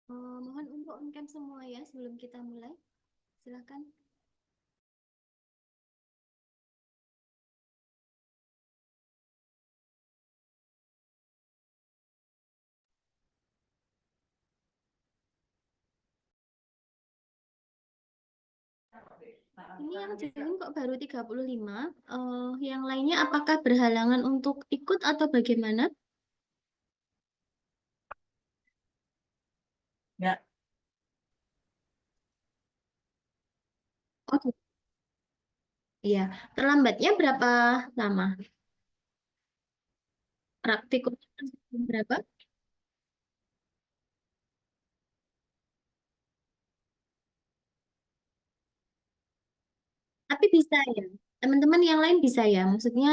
Mohon untuk on-cam semua ya sebelum kita mulai. Silakan. Ini yang join kok baru 35. Yang lainnya apakah berhalangan untuk ikut atau bagaimana? Ya. Oh, iya. Terlambatnya berapa lama? Praktikumnya berapa? Tapi bisa ya. Teman-teman yang lain bisa ya. Maksudnya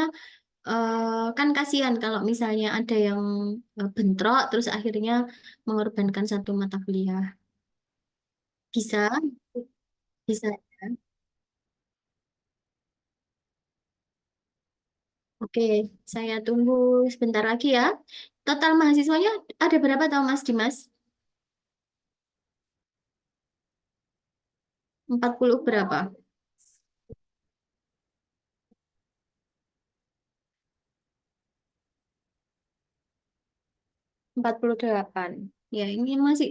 kan kasihan kalau misalnya ada yang bentrok terus akhirnya mengorbankan satu mata kuliah. Bisa, bisa ya. Oke, saya tunggu sebentar lagi ya. Total mahasiswanya ada berapa tahu Mas Dimas? 40 berapa? 48. Ya, ini masih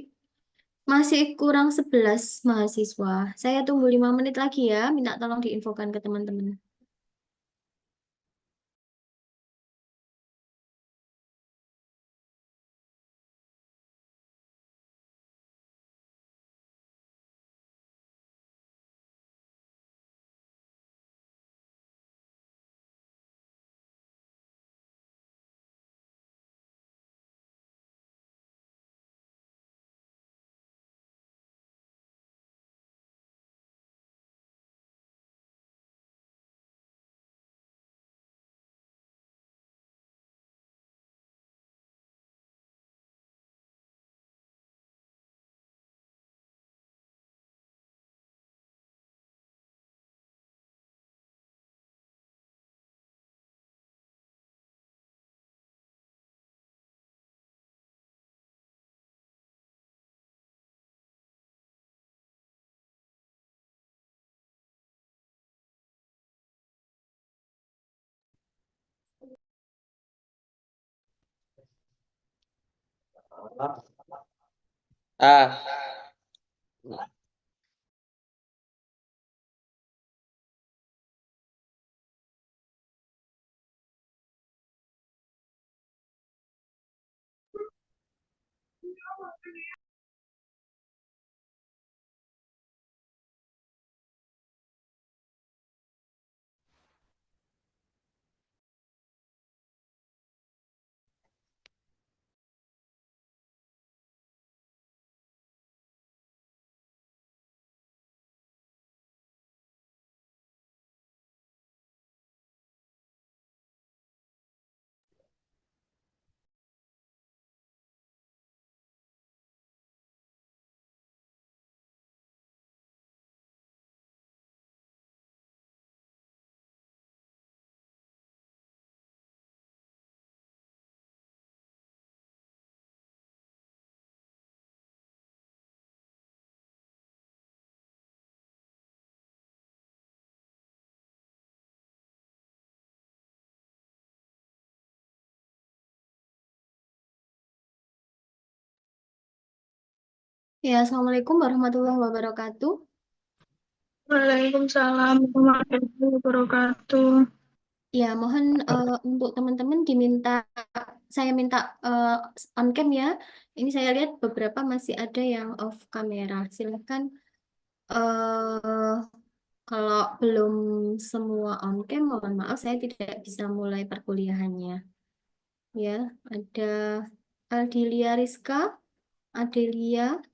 masih kurang 11 mahasiswa. Saya tunggu 5 menit lagi ya. Minta tolong diinfokan ke teman-teman. Ah, Ya, Assalamualaikum warahmatullahi wabarakatuh. Waalaikumsalam warahmatullahi wabarakatuh. Ya, mohon untuk teman-teman saya minta on cam ya. Ini saya lihat beberapa masih ada yang off kamera. Silakan kalau belum semua on cam, mohon maaf saya tidak bisa mulai perkuliahannya. Ya, ada Aldilia Rizka, Adelia,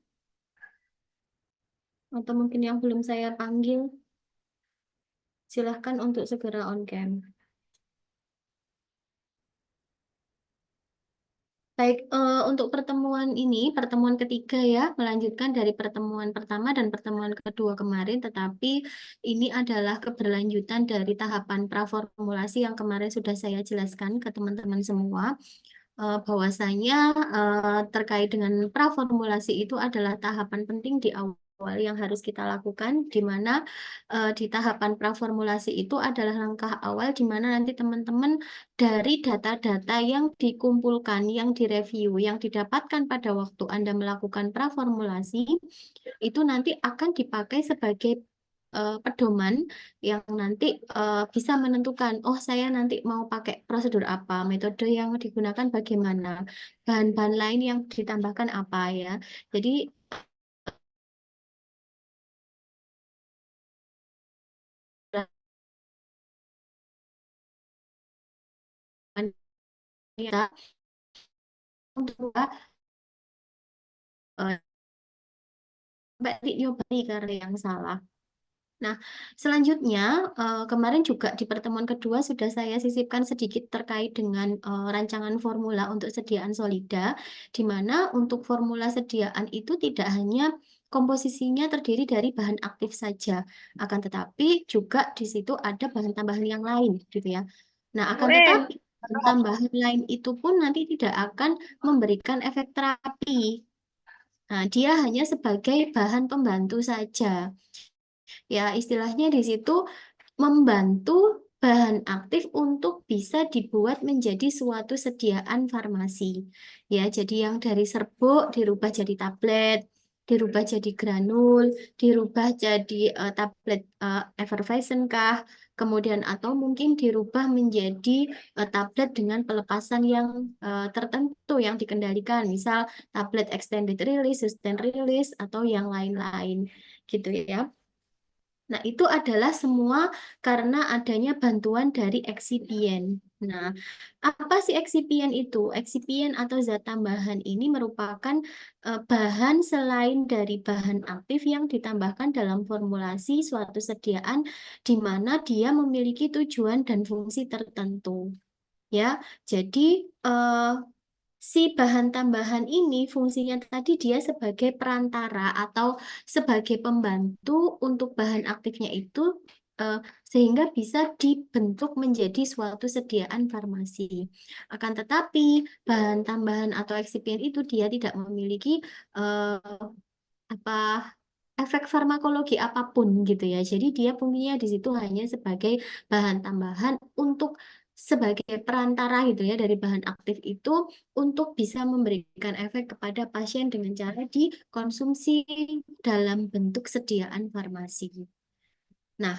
atau mungkin yang belum saya panggil. Silahkan untuk segera on cam. Baik, untuk pertemuan ini, pertemuan ketiga ya, melanjutkan dari pertemuan pertama dan pertemuan kedua kemarin, tetapi ini adalah keberlanjutan dari tahapan praformulasi yang kemarin sudah saya jelaskan ke teman-teman semua. bahwasanya terkait dengan praformulasi itu adalah tahapan penting di awal yang harus kita lakukan, di mana di tahapan praformulasi itu adalah langkah awal di mana nanti teman-teman dari data-data yang dikumpulkan, yang direview, yang didapatkan pada waktu Anda melakukan praformulasi, itu nanti akan dipakai sebagai pedoman yang nanti bisa menentukan, oh saya nanti mau pakai prosedur apa, metode yang digunakan bagaimana, bahan-bahan lain yang ditambahkan apa ya. Jadi kita untuk sampai nyoba nih karena yang salah. Nah, selanjutnya kemarin juga di pertemuan kedua sudah saya sisipkan sedikit terkait dengan rancangan formula untuk sediaan solida, di mana untuk formula sediaan itu tidak hanya komposisinya terdiri dari bahan aktif saja, akan tetapi juga di situ ada bahan tambahan yang lain, gitu ya. Nah, akan tetapi bahan tambahan lain itu pun nanti tidak akan memberikan efek terapi. Nah, dia hanya sebagai bahan pembantu saja. Ya, istilahnya di situ membantu bahan aktif untuk bisa dibuat menjadi suatu sediaan farmasi. Ya, jadi yang dari serbuk dirubah jadi tablet, dirubah jadi granul, dirubah jadi tablet effervescent kah, kemudian atau mungkin dirubah menjadi tablet dengan pelepasan yang tertentu yang dikendalikan, misal tablet extended release, sustained release, atau yang lain-lain gitu ya. Nah, itu adalah semua karena adanya bantuan dari eksipien. Nah, apa sih eksipien itu? Eksipien atau zat tambahan ini merupakan bahan selain dari bahan aktif yang ditambahkan dalam formulasi suatu sediaan di mana dia memiliki tujuan dan fungsi tertentu. Ya, jadi si bahan tambahan ini fungsinya tadi dia sebagai perantara atau sebagai pembantu untuk bahan aktifnya itu eh, sehingga bisa dibentuk menjadi suatu sediaan farmasi. Akan tetapi bahan tambahan atau eksipien itu dia tidak memiliki apa efek farmakologi apapun gitu ya. Jadi dia fungsinya di situ hanya sebagai bahan tambahan untuk sebagai perantara gitu ya dari bahan aktif itu untuk bisa memberikan efek kepada pasien dengan cara dikonsumsi dalam bentuk sediaan farmasi. Nah,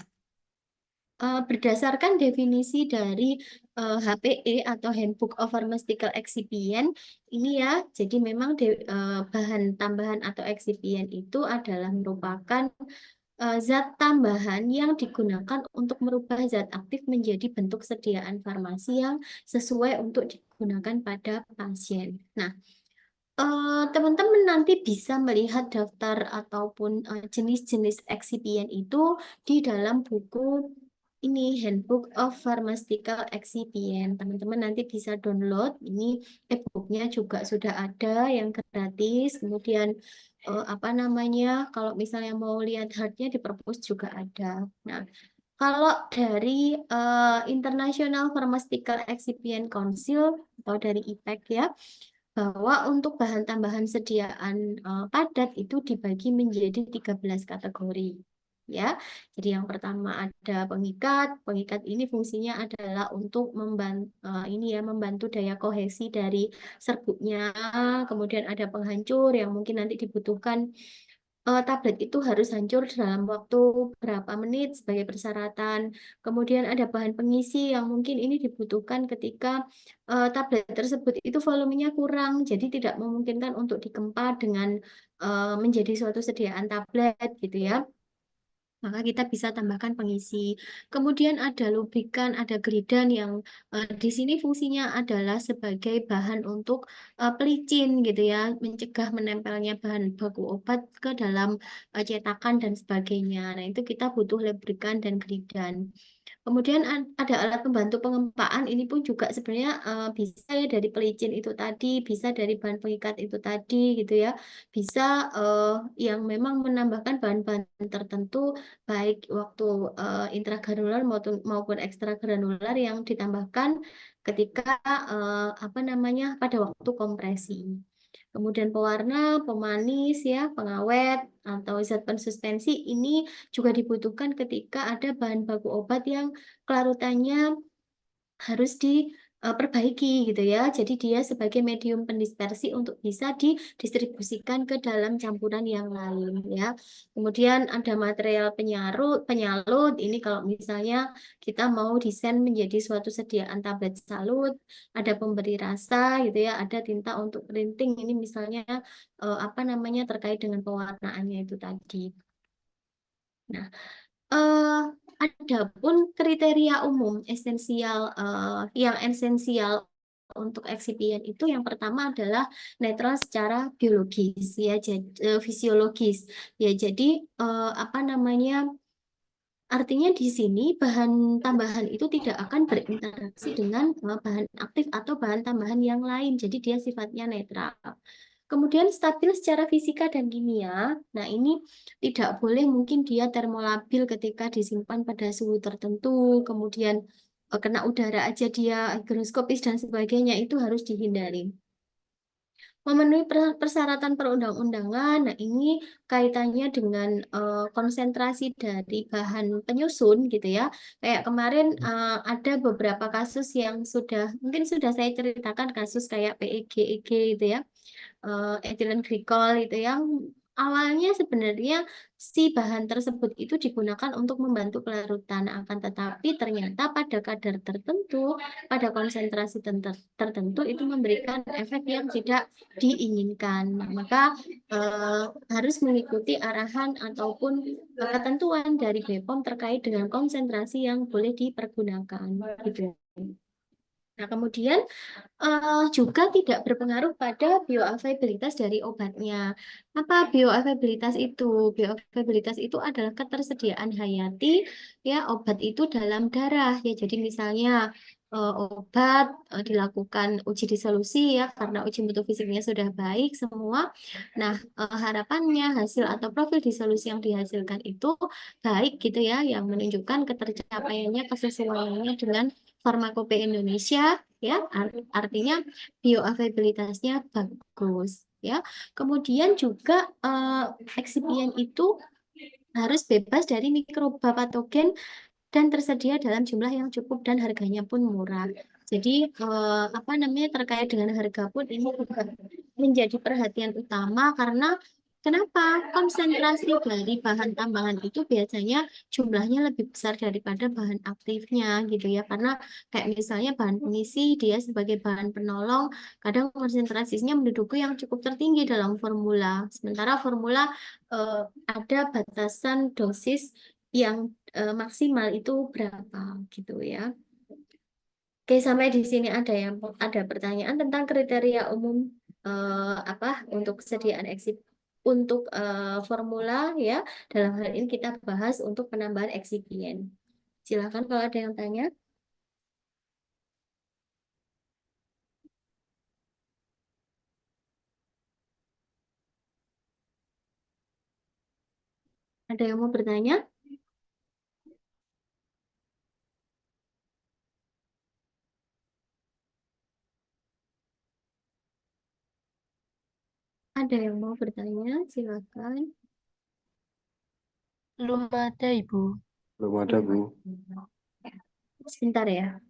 berdasarkan definisi dari HPE atau Handbook of Pharmaceutical Excipient, ini ya, jadi memang bahan tambahan atau excipient itu adalah merupakan zat tambahan yang digunakan untuk merubah zat aktif menjadi bentuk sediaan farmasi yang sesuai untuk digunakan pada pasien. Nah, teman-teman nanti bisa melihat daftar ataupun jenis-jenis eksipien itu di dalam buku ini Handbook of Pharmaceutical Excipient. Teman-teman nanti bisa download. Ini e-booknya juga sudah ada yang gratis. Kemudian apa namanya? Kalau misalnya mau lihat hardnya di perpus juga ada. Nah, kalau dari International Pharmaceutical Excipient Council atau dari IPEC ya, bahwa untuk bahan tambahan sediaan padat itu dibagi menjadi 13 kategori. Ya, jadi yang pertama ada pengikat. Pengikat ini fungsinya adalah untuk membantu daya kohesi dari serbuknya. Kemudian ada penghancur yang mungkin nanti dibutuhkan tablet itu harus hancur dalam waktu berapa menit sebagai persyaratan. Kemudian ada bahan pengisi yang mungkin ini dibutuhkan ketika tablet tersebut itu volumenya kurang, jadi tidak memungkinkan untuk dikempa dengan menjadi suatu sediaan tablet gitu ya. Maka kita bisa tambahkan pengisi. Kemudian ada lubrikan, ada gelidan yang di sini fungsinya adalah sebagai bahan untuk pelicin gitu ya, mencegah menempelnya bahan baku obat ke dalam cetakan dan sebagainya. Nah, itu kita butuh lubrikan dan gelidan. Kemudian ada alat pembantu pengempaan, ini pun juga sebenarnya bisa ya dari pelicin itu tadi, bisa dari bahan pengikat itu tadi gitu ya. Bisa yang memang menambahkan bahan-bahan tertentu baik waktu intragranular maupun ekstragranular yang ditambahkan ketika apa namanya pada waktu kompresi. Kemudian pewarna, pemanis ya, pengawet atau zat pensustensi ini juga dibutuhkan ketika ada bahan baku obat yang kelarutannya harus diperbaiki gitu ya. Jadi dia sebagai medium pendispersi untuk bisa didistribusikan ke dalam campuran yang lain ya. Kemudian ada material penyalut. Ini kalau misalnya kita mau desain menjadi suatu sediaan tablet salut, ada pemberi rasa gitu ya, ada tinta untuk printing. Ini misalnya apa namanya terkait dengan pewarnaannya itu tadi. Nah, eh adapun kriteria umum yang esensial untuk eksipien itu yang pertama adalah netral secara biologis ya, jadi fisiologis ya. Jadi apa namanya? Artinya di sini bahan tambahan itu tidak akan berinteraksi dengan bahan aktif atau bahan tambahan yang lain. Jadi dia sifatnya netral. Kemudian stabil secara fisika dan kimia. Nah, ini tidak boleh mungkin dia termolabil ketika disimpan pada suhu tertentu. Kemudian kena udara aja dia higroskopis dan sebagainya itu harus dihindari. Memenuhi persyaratan perundang-undangan. Nah, ini kaitannya dengan konsentrasi dari bahan penyusun gitu ya. Kayak kemarin ada beberapa kasus yang mungkin sudah saya ceritakan kasus kayak PEG, EG gitu ya, ethylene glycol itu yang awalnya sebenarnya si bahan tersebut itu digunakan untuk membantu pelarutan, akan tetapi ternyata pada kadar tertentu, pada konsentrasi tertentu itu memberikan efek yang tidak diinginkan. Nah, maka eh, harus mengikuti arahan ataupun ketentuan dari BPOM terkait dengan konsentrasi yang boleh dipergunakan gitu. Nah, kemudian juga tidak berpengaruh pada bioavailabilitas dari obatnya. Apa bioavailabilitas itu? Bioavailabilitas itu adalah ketersediaan hayati ya obat itu dalam darah ya. Jadi misalnya obat dilakukan uji disolusi ya karena uji mutu fisiknya sudah baik semua. Nah, harapannya hasil atau profil disolusi yang dihasilkan itu baik gitu ya, yang menunjukkan ketercapaiannya kesesuaiannya dengan Farmakope Indonesia ya, artinya bioavailabilitasnya bagus ya. Kemudian juga eksipien itu harus bebas dari mikroba patogen dan tersedia dalam jumlah yang cukup dan harganya pun murah. Jadi apa namanya terkait dengan harga pun ini juga menjadi perhatian utama karena kenapa konsentrasi dari bahan tambahan itu biasanya jumlahnya lebih besar daripada bahan aktifnya gitu ya. Karena kayak misalnya bahan pengisi dia sebagai bahan penolong kadang konsentrasinya menduduki yang cukup tertinggi dalam formula. Sementara formula eh, ada batasan dosis yang maksimal itu berapa gitu ya. Oke, sampai di sini ada pertanyaan tentang kriteria umum apa untuk kesediaan eksip untuk formula ya. Dalam hal ini kita bahas untuk penambahan eksipien. Silakan kalau ada yang tanya. Ada yang mau bertanya? Ada yang mau bertanya? Silakan. Belum ada, Ibu. Belum ada, Bu. Sebentar ya.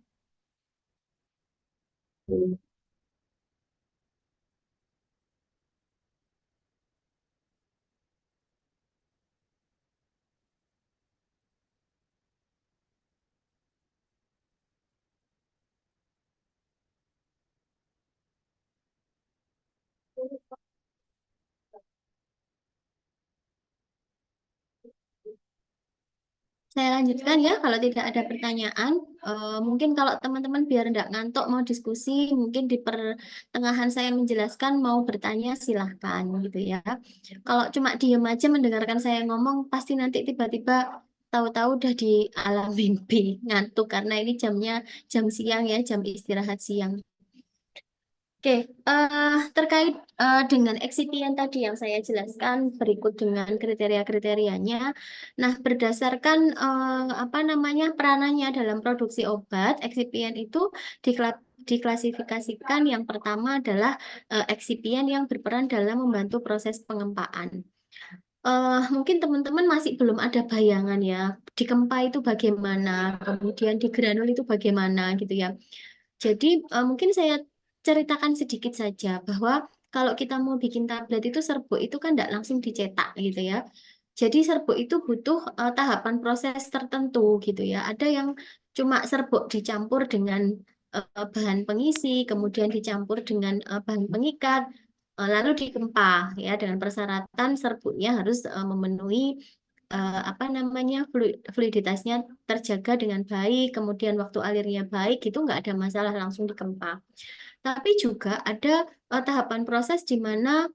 Saya lanjutkan ya, kalau tidak ada pertanyaan. Mungkin kalau teman-teman biar nggak ngantuk mau diskusi, mungkin di pertengahan saya menjelaskan mau bertanya silahkan gitu ya. Kalau cuma diem aja mendengarkan saya ngomong, pasti nanti tiba-tiba tahu-tahu udah di alam mimpi, ngantuk karena ini jamnya jam siang ya, jam istirahat siang. Oke, terkait dengan eksipien tadi yang saya jelaskan berikut dengan kriteria-kriterianya. Nah, berdasarkan apa namanya peranannya dalam produksi obat, eksipien itu diklasifikasikan yang pertama adalah eksipien yang berperan dalam membantu proses pengempaan. Mungkin teman-teman masih belum ada bayangan ya, dikempa itu bagaimana, kemudian di granul itu bagaimana gitu ya. Jadi mungkin saya ceritakan sedikit saja bahwa kalau kita mau bikin tablet itu serbuk itu kan tidak langsung dicetak gitu ya. Jadi serbuk itu butuh tahapan proses tertentu gitu ya. Ada yang cuma serbuk dicampur dengan bahan pengisi, kemudian dicampur dengan bahan pengikat, lalu dikempa ya dengan persyaratan serbuknya harus memenuhi apa namanya fluiditasnya terjaga dengan baik, kemudian waktu alirnya baik, itu nggak ada masalah langsung dikempa. Tapi juga ada tahapan proses di mana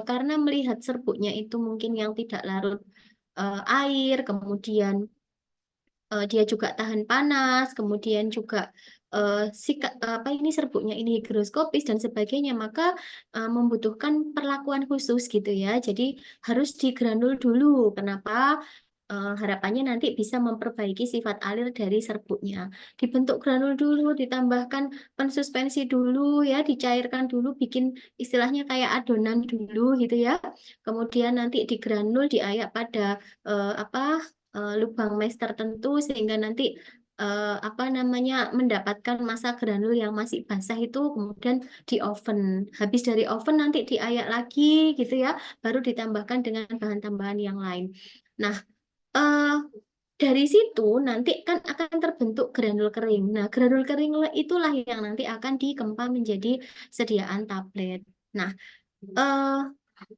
karena melihat serbuknya itu mungkin yang tidak larut air, kemudian dia juga tahan panas, kemudian juga apa ini serbuknya ini higroskopis dan sebagainya, maka membutuhkan perlakuan khusus gitu ya. Jadi harus digranul dulu. Kenapa? Harapannya nanti bisa memperbaiki sifat alir dari serbuknya. Dibentuk granul dulu, ditambahkan pensuspensi dulu ya, dicairkan dulu, bikin istilahnya kayak adonan dulu gitu ya. Kemudian nanti digranul, diayak pada apa lubang mes tertentu sehingga nanti apa namanya mendapatkan massa granul yang masih basah itu kemudian di oven. Habis dari oven nanti diayak lagi gitu ya, baru ditambahkan dengan bahan tambahan yang lain. Nah, eh, dari situ nanti kan akan terbentuk granul kering. Nah, granul kering itulah yang nanti akan dikempa menjadi sediaan tablet. Nah, eh,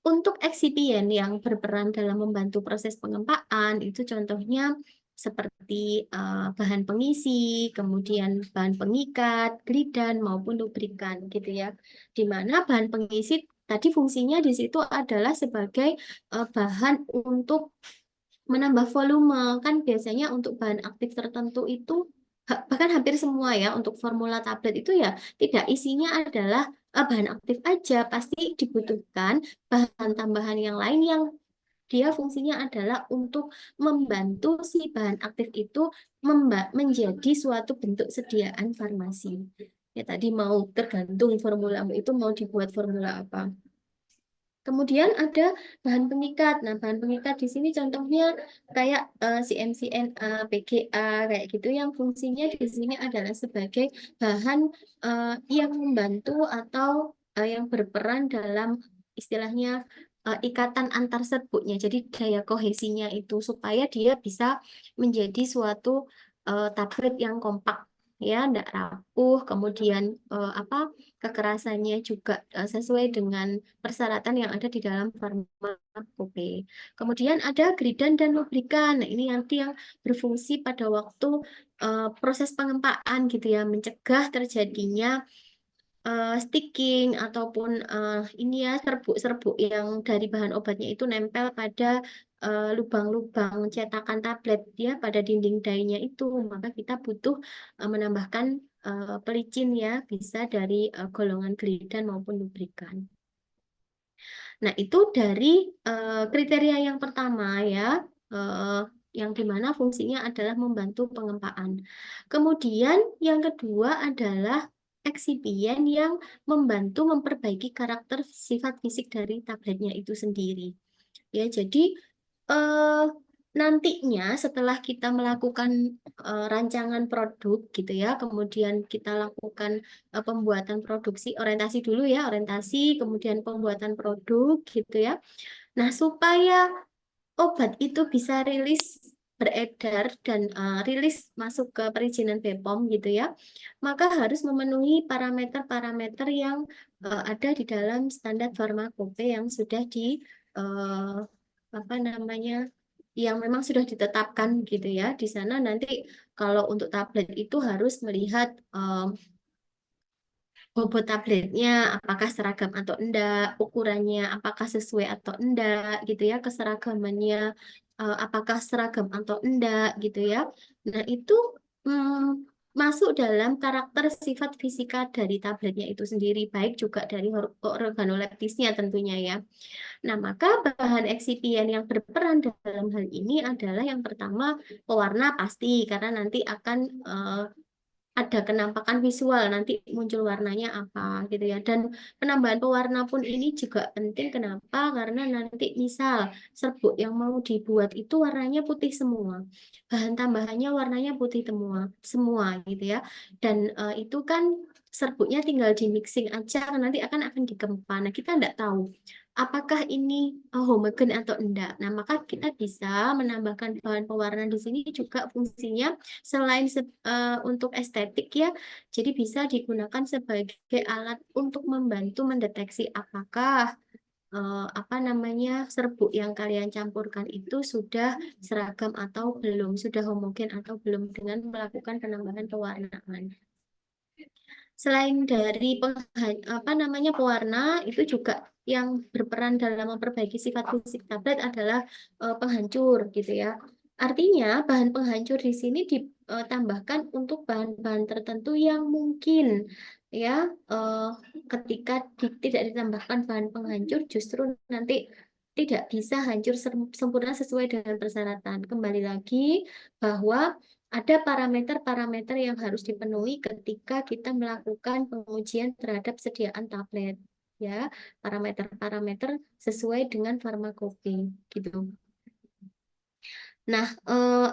untuk eksipien yang berperan dalam membantu proses pengempaan itu contohnya seperti bahan pengisi, kemudian bahan pengikat, glidan maupun lubrikan gitu ya. Di mana bahan pengisi tadi fungsinya di situ adalah sebagai bahan untuk menambah volume. Kan biasanya untuk bahan aktif tertentu itu bahkan hampir semua ya untuk formula tablet itu ya tidak isinya adalah bahan aktif aja, pasti dibutuhkan bahan tambahan yang lain yang dia fungsinya adalah untuk membantu si bahan aktif itu menjadi suatu bentuk sediaan farmasi. Ya tadi mau tergantung formula itu mau dibuat formula apa. Kemudian ada bahan pengikat. Nah, bahan pengikat di sini contohnya kayak CMCNA, PGA, kayak gitu yang fungsinya di sini adalah sebagai bahan yang membantu atau yang berperan dalam istilahnya ikatan antar serbuknya. Jadi daya kohesinya itu supaya dia bisa menjadi suatu tablet yang kompak ya, tidak rapuh, kemudian apa kekerasannya juga sesuai dengan persyaratan yang ada di dalam farmakope. Kemudian ada gridan dan lubrikan. Nah, ini nanti yang berfungsi pada waktu proses pengempaan gitu ya, mencegah terjadinya sticking ataupun ini ya serbuk-serbuk yang dari bahan obatnya itu nempel pada lubang-lubang cetakan tablet ya pada dinding dainya itu. Maka kita butuh menambahkan pelicin ya, bisa dari golongan glidan maupun lubrikan. Nah, itu dari kriteria yang pertama ya, eh, yang dimana fungsinya adalah membantu pengempaan. Kemudian yang kedua adalah eksipien yang membantu memperbaiki karakter sifat fisik dari tabletnya itu sendiri. Ya, jadi eh, nantinya setelah kita melakukan rancangan produk gitu ya, kemudian kita lakukan pembuatan produksi, orientasi dulu ya, orientasi, kemudian pembuatan produk gitu ya. Nah, supaya obat itu bisa rilis beredar dan rilis masuk ke perizinan BPOM gitu ya, maka harus memenuhi parameter-parameter yang ada di dalam standar farmakope yang sudah di eh, apa namanya yang memang sudah ditetapkan gitu ya. Di sana nanti kalau untuk tablet itu harus melihat bobot tabletnya apakah seragam atau enggak, ukurannya apakah sesuai atau enggak gitu ya, keseragamannya. apakah seragam atau enggak gitu ya. Nah, itu masuk dalam karakter sifat fisika dari tabletnya itu sendiri, baik juga dari organoleptisnya tentunya ya. Nah, maka bahan eksipien yang berperan dalam hal ini adalah yang pertama pewarna pasti, karena nanti akan ada kenampakan visual, nanti muncul warnanya apa gitu ya. Dan penambahan pewarna pun ini juga penting. Kenapa? Karena nanti misal serbuk yang mau dibuat itu warnanya putih semua. Bahan tambahannya warnanya putih semua gitu ya. Dan itu kan serbuknya tinggal di mixing aja, nanti akan dikempa. Nah, kita nggak tahu apakah ini homogen atau enggak. Nah, maka kita bisa menambahkan bahan pewarna di sini juga fungsinya selain untuk estetik ya, jadi bisa digunakan sebagai alat untuk membantu mendeteksi apakah apa namanya serbuk yang kalian campurkan itu sudah seragam atau belum, sudah homogen atau belum dengan melakukan penambahan pewarnaan. Selain dari apa namanya pewarna, itu juga yang berperan dalam memperbaiki sifat fisik tablet adalah penghancur gitu ya. Artinya bahan penghancur di sini ditambahkan untuk bahan-bahan tertentu yang mungkin ya eh, ketika tidak ditambahkan bahan penghancur justru nanti tidak bisa hancur sempurna sesuai dengan persyaratan. Kembali lagi bahwa ada parameter-parameter yang harus dipenuhi ketika kita melakukan pengujian terhadap sediaan tablet ya, parameter-parameter sesuai dengan farmakope gitu. Nah,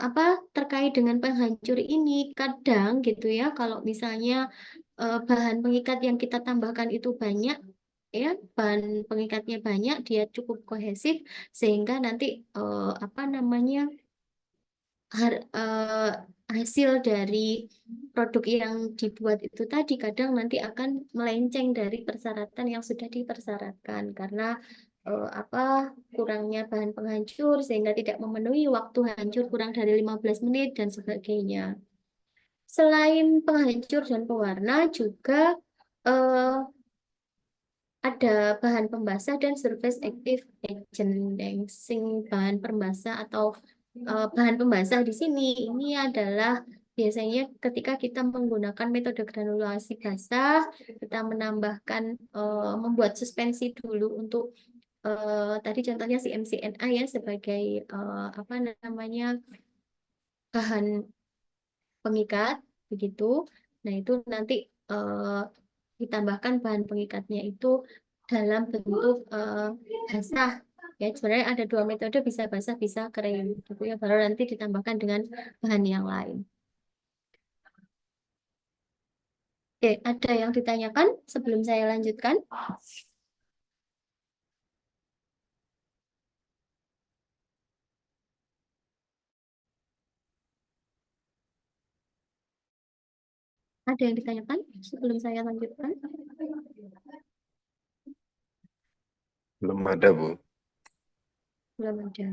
apa terkait dengan penghancur ini kadang gitu ya, kalau misalnya bahan pengikat yang kita tambahkan itu banyak ya, bahan pengikatnya banyak, dia cukup kohesif sehingga nanti apa namanya hasil dari produk yang dibuat itu tadi kadang nanti akan melenceng dari persyaratan yang sudah dipersyaratkan karena apa kurangnya bahan penghancur sehingga tidak memenuhi waktu hancur kurang dari 15 menit dan sebagainya. Selain penghancur dan pewarna juga eh, ada bahan pembasah dan surface active agent. Sing bahan pembasah atau bahan pembasah di sini ini adalah biasanya ketika kita menggunakan metode granulasi basah, kita menambahkan membuat suspensi dulu untuk tadi contohnya si MCNA ya sebagai apa namanya bahan pengikat begitu. Nah, itu nanti ditambahkan bahan pengikatnya itu dalam bentuk basah. Ya, sebenarnya ada dua metode, bisa basah, bisa kering. Gitu ya, baru nanti ditambahkan dengan bahan yang lain. Oke, ada yang ditanyakan sebelum saya lanjutkan? Ada yang ditanyakan sebelum saya lanjutkan? Belum ada, Bu. Belum ada.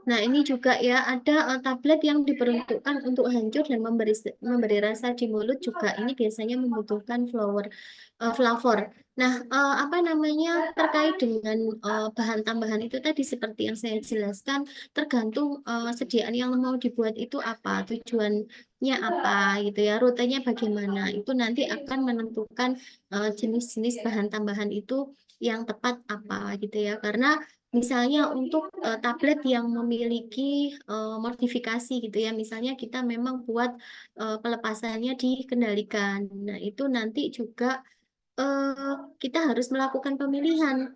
Nah, ini juga ya ada tablet yang diperuntukkan untuk hancur dan memberi rasa di mulut juga ini biasanya membutuhkan flavor. Nah, apa namanya terkait dengan bahan tambahan itu tadi seperti yang saya jelaskan tergantung sediaan yang mau dibuat itu apa, tujuannya apa gitu ya, rutenya bagaimana. Itu nanti akan menentukan jenis-jenis bahan tambahan itu yang tepat apa gitu ya. Karena misalnya untuk tablet yang memiliki modifikasi gitu ya, misalnya kita memang buat pelepasannya dikendalikan. Nah, itu nanti juga kita harus melakukan pemilihan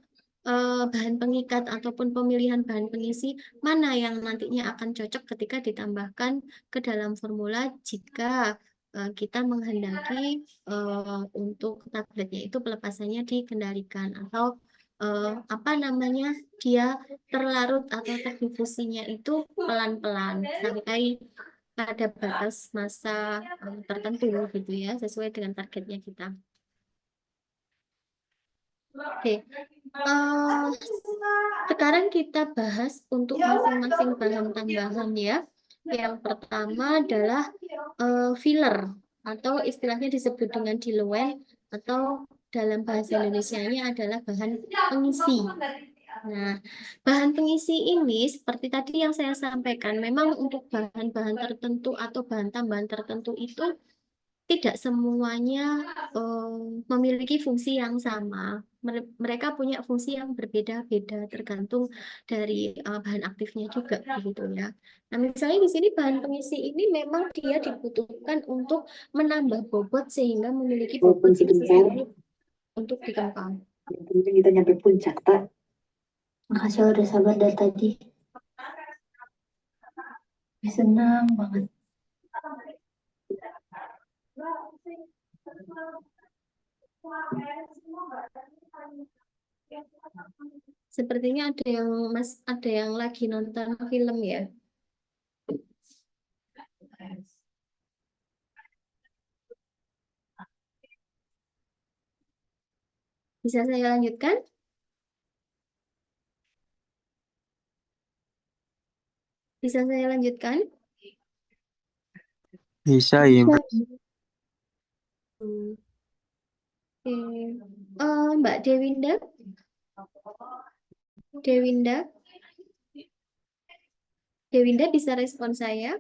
bahan pengikat ataupun pemilihan bahan pengisi mana yang nantinya akan cocok ketika ditambahkan ke dalam formula jika kita menghendaki untuk tabletnya itu pelepasannya dikendalikan atau apa namanya dia terlarut atau terdifusinya itu pelan-pelan sampai pada batas masa tertentu gitu ya sesuai dengan targetnya kita. Oke. Eh, sekarang kita bahas untuk masing-masing bahan tambahan ya. Yang pertama adalah filler atau istilahnya disebut dengan diluent atau dalam bahasa Indonesianya adalah bahan pengisi. Nah, bahan pengisi ini seperti tadi yang saya sampaikan, memang untuk bahan-bahan tertentu atau bahan tambahan tertentu itu tidak semuanya memiliki fungsi yang sama. Mereka punya fungsi yang berbeda-beda tergantung dari bahan aktifnya juga, begitu ya. Nah, misalnya di sini bahan pengisi ini memang dia dibutuhkan untuk menambah bobot sehingga memiliki Walaupun bobot yang sebentar, sesuai untuk dikembang. yang penting kita nyampe puncak, Pak. Makasih udah sabar dari tadi. Senang banget. Sepertinya ada yang lagi nonton film ya. Bisa saya lanjutkan? Bisa saya lanjutkan? Bisa ya, Mbak. Oke. Mbak Dewinda? Dewinda? Dewinda bisa respon saya?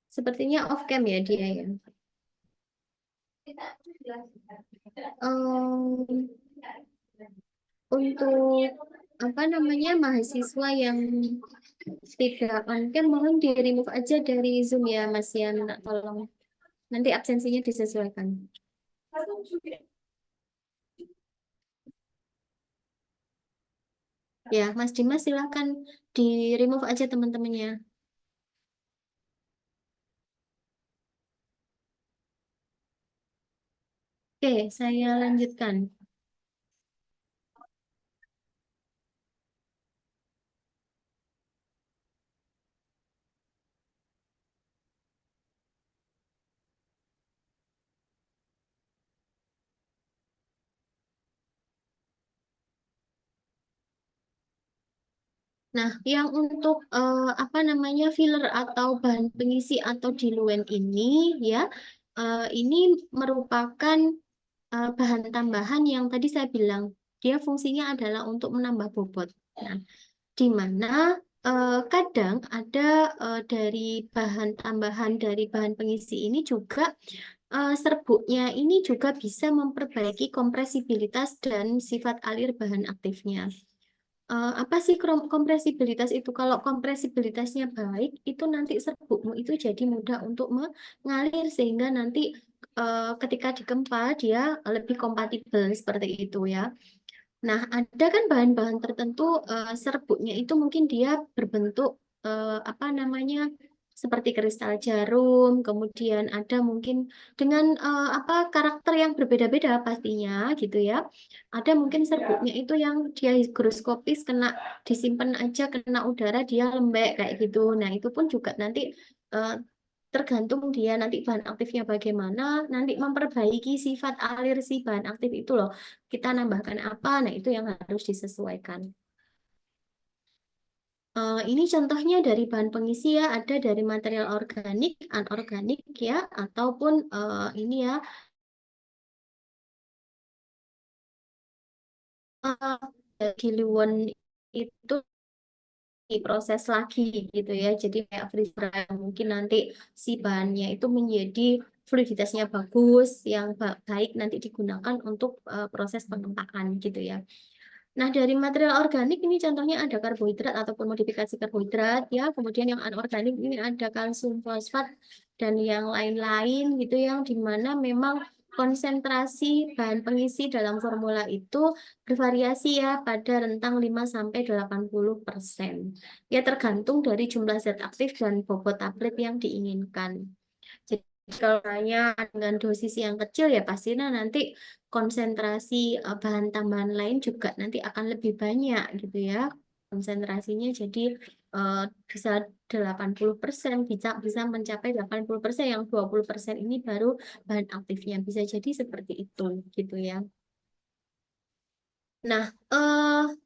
Sepertinya off cam ya dia ya. Untuk apa namanya mahasiswa yang tidak mungkin mohon di remove aja dari Zoom ya Mas ya, minta tolong. Nanti absensinya disesuaikan. Ya, Mas Dimas silahkan di remove aja teman-temannya. Oke, saya lanjutkan. Nah, yang untuk apa namanya filler atau bahan pengisi atau diluent ini ya, ini merupakan bahan tambahan yang tadi saya bilang dia fungsinya adalah untuk menambah bobot. Nah, di mana kadang ada dari bahan tambahan dari bahan pengisi ini juga serbuknya ini juga bisa memperbaiki kompresibilitas dan sifat alir bahan aktifnya. Apa sih kompresibilitas itu? Kalau kompresibilitasnya baik, itu nanti serbukmu itu jadi mudah untuk mengalir sehingga nanti ketika dikempa dia lebih kompatibel seperti itu ya. Nah, ada kan bahan-bahan tertentu serbuknya itu mungkin dia berbentuk apa namanya seperti kristal jarum, kemudian ada mungkin dengan apa karakter yang berbeda-beda pastinya gitu ya. Ada mungkin serbuknya itu yang dia higroskopis kena disimpan aja kena udara dia lembek kayak gitu. Nah, itu pun juga nanti eh, tergantung dia nanti bahan aktifnya bagaimana, nanti memperbaiki sifat alir si bahan aktif itu loh. Kita nambahkan apa, nah itu yang harus disesuaikan. Ini contohnya dari bahan pengisi ya, ada dari material organik, anorganik ya, ataupun ini ya, diluent itu diproses lagi gitu ya. Jadi kayak freeze dry mungkin nanti si bahannya itu menjadi fluiditasnya bagus, yang baik nanti digunakan untuk proses pengempakan gitu ya. Nah, dari material organik ini contohnya ada karbohidrat ataupun modifikasi karbohidrat ya. Kemudian yang anorganik ini ada kalsium fosfat dan yang lain-lain gitu yang dimana memang konsentrasi bahan pengisi dalam formula itu bervariasi ya pada rentang 5-80%. Ya tergantung dari jumlah zat aktif dan bobot tablet yang diinginkan. Jadi kalau hanya dengan dosis yang kecil ya pastinya nanti konsentrasi bahan tambahan lain juga nanti akan lebih banyak gitu ya konsentrasinya. Jadi bisa 80%, bisa mencapai 80%, yang 20% ini baru bahan aktifnya. Bisa jadi seperti itu gitu ya. Nah,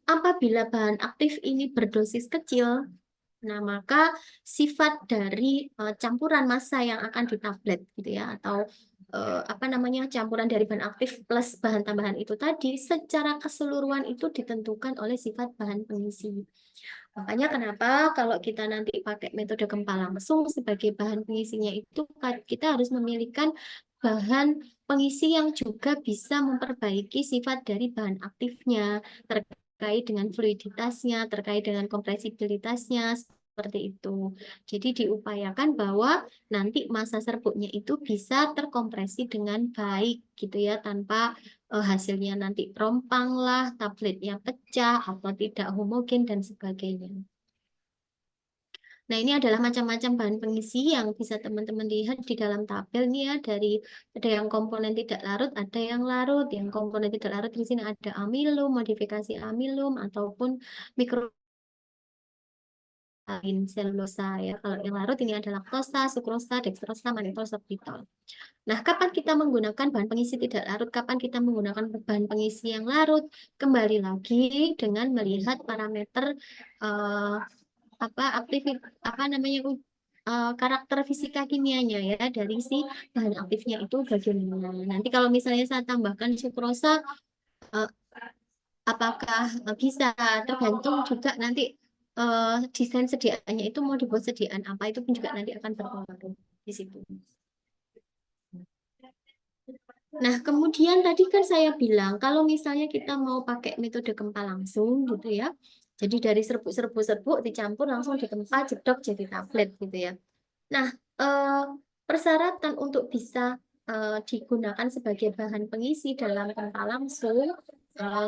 apabila bahan aktif ini berdosis kecil, nah, maka sifat dari campuran massa yang akan ditablet gitu ya, atau apa namanya, campuran dari bahan aktif plus bahan tambahan itu tadi secara keseluruhan itu ditentukan oleh sifat bahan pengisi. Makanya kenapa kalau kita nanti pakai metode gempa langsung sebagai bahan pengisinya itu kita harus memiliki bahan pengisi yang juga bisa memperbaiki sifat dari bahan aktifnya, terkait dengan fluiditasnya, terkait dengan kompresibilitasnya, seperti itu. Jadi diupayakan bahwa nanti massa serbuknya itu bisa terkompresi dengan baik gitu ya, tanpa hasilnya nanti rompang lah, tabletnya pecah atau tidak homogen dan sebagainya. Nah, ini adalah macam-macam bahan pengisi yang bisa teman-teman lihat di dalam tabel nih ya, dari ada yang komponen tidak larut, ada yang larut. Yang komponen tidak larut di sini ada amilum, modifikasi amilum ataupun mikro selulosa ya. Kalau yang larut ini ada laktosa, sukrosa, dekstrosa, mannitol, sorbitol. Nah, kapan kita menggunakan bahan pengisi tidak larut, kapan kita menggunakan bahan pengisi yang larut? Kembali lagi dengan melihat parameter apa namanya karakter fisika kimianya ya dari si bahan aktifnya itu bagaimana. Nanti kalau misalnya saya tambahkan sukrosa, eh, apakah bisa, tergantung juga nanti desain sediaannya itu mau dibuat sediaan apa, itu pun juga nanti akan berpengaruh di situ. Nah, kemudian tadi kan saya bilang kalau misalnya kita mau pakai metode gempa langsung gitu ya. Jadi dari serbuk-serbuk dicampur langsung ditempa jedok jadi tablet gitu ya. Nah, persyaratan untuk bisa digunakan sebagai bahan pengisi dalam gempa langsung,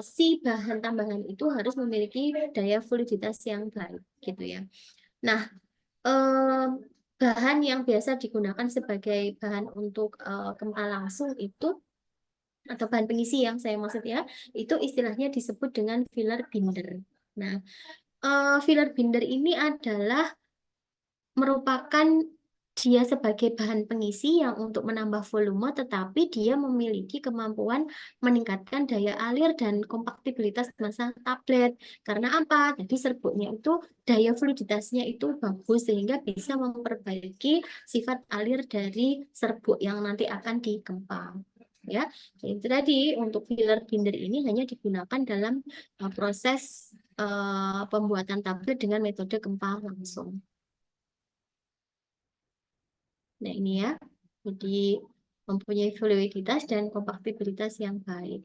si bahan tambahan itu harus memiliki daya fluiditas yang baik gitu ya. Nah, bahan yang biasa digunakan sebagai bahan untuk gempa langsung itu, atau bahan pengisi yang saya maksud ya, itu istilahnya disebut dengan filler binder. Nah, filler binder ini adalah merupakan dia sebagai bahan pengisi yang untuk menambah volume, tetapi dia memiliki kemampuan meningkatkan daya alir dan kompaktibilitas massa tablet. Karena apa? Jadi serbuknya itu daya fluiditasnya itu bagus sehingga bisa memperbaiki sifat alir dari serbuk yang nanti akan digempa. Ya, itu tadi untuk filler binder ini hanya digunakan dalam proses pembuatan tablet dengan metode gempa langsung. Nah, ini ya. Jadi mempunyai fluiditas dan kompaktibilitas yang baik.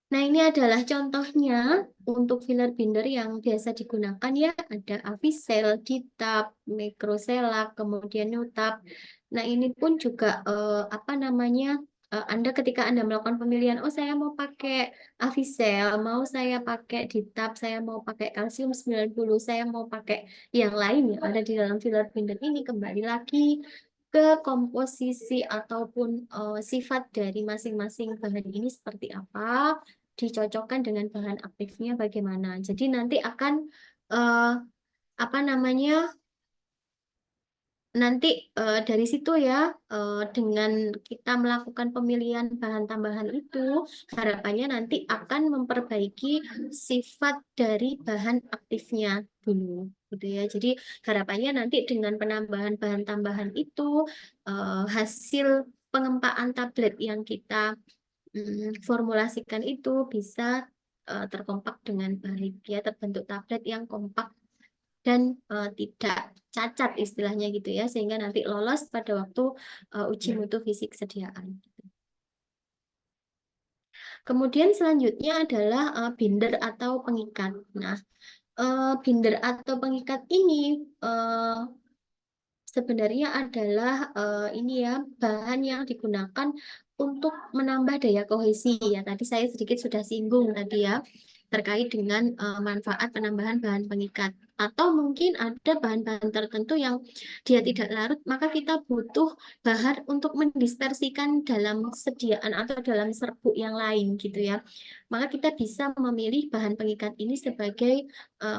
Nah, ini adalah contohnya untuk filler binder yang biasa digunakan ya. Ada Avicel, Ditap, Microselak, kemudian Newtap. Nah, ini pun juga apa namanya? Anda ketika Anda melakukan pemilihan, oh saya mau pakai Avicel, mau saya pakai Ditap, saya mau pakai kalsium 90, saya mau pakai yang lain yang ada di dalam filler binder ini, kembali lagi ke komposisi ataupun sifat dari masing-masing bahan ini seperti apa, dicocokkan dengan bahan aktifnya bagaimana. Jadi nanti akan apa namanya, nanti dari situ ya, dengan kita melakukan pemilihan bahan tambahan itu, harapannya nanti akan memperbaiki sifat dari bahan aktifnya dulu, gitu ya. Jadi harapannya nanti dengan penambahan bahan tambahan itu, hasil pengempaan tablet yang kita formulasikan itu bisa terkompak dengan baik, ya, terbentuk tablet yang kompak dan tidak cacat istilahnya gitu ya, sehingga nanti lolos pada waktu uji mutu fisik sediaan. Kemudian selanjutnya adalah binder atau pengikat. Nah, binder atau pengikat ini sebenarnya adalah ini ya, bahan yang digunakan untuk menambah daya kohesi ya. Tadi saya sedikit sudah singgung tadi ya. terkait dengan manfaat penambahan bahan pengikat. Atau mungkin ada bahan-bahan tertentu yang dia tidak larut, maka kita butuh bahan untuk mendispersikan dalam sediaan atau dalam serbuk yang lain gitu ya. Maka kita bisa memilih bahan pengikat ini sebagai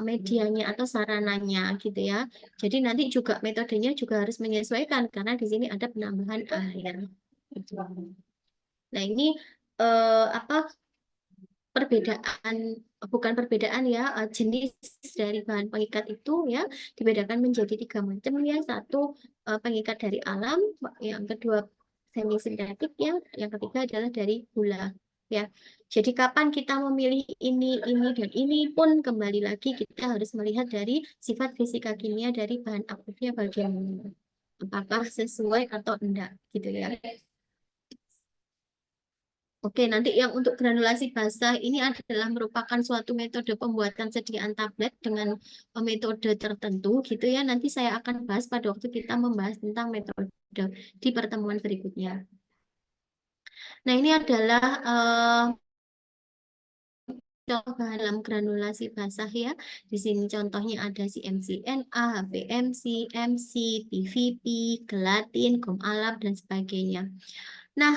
medianya atau sarananya gitu ya. Jadi nanti juga metodenya juga harus menyesuaikan karena di sini ada penambahan air. Gitu. Nah, ini apa perbedaan bukan perbedaan ya jenis dari bahan pengikat itu ya dibedakan menjadi 3 macam ya. Satu pengikat dari alam, yang kedua semi sintetik ya, yang ketiga adalah dari gula ya. Jadi kapan kita memilih ini dan ini pun kembali lagi kita harus melihat dari sifat fisika kimia dari bahan aktifnya bagaimana. Apakah sesuai atau enggak gitu ya. Oke, nanti yang untuk granulasi basah ini adalah merupakan suatu metode pembuatan sediaan tablet dengan metode tertentu gitu ya. Nanti saya akan bahas pada waktu kita membahas tentang metode di pertemuan berikutnya. Nah, ini adalah contoh dalam granulasi basah ya. Di sini contohnya ada CMCNA, HPMC, MC, PVP, gelatin, gom alap, dan sebagainya. Nah,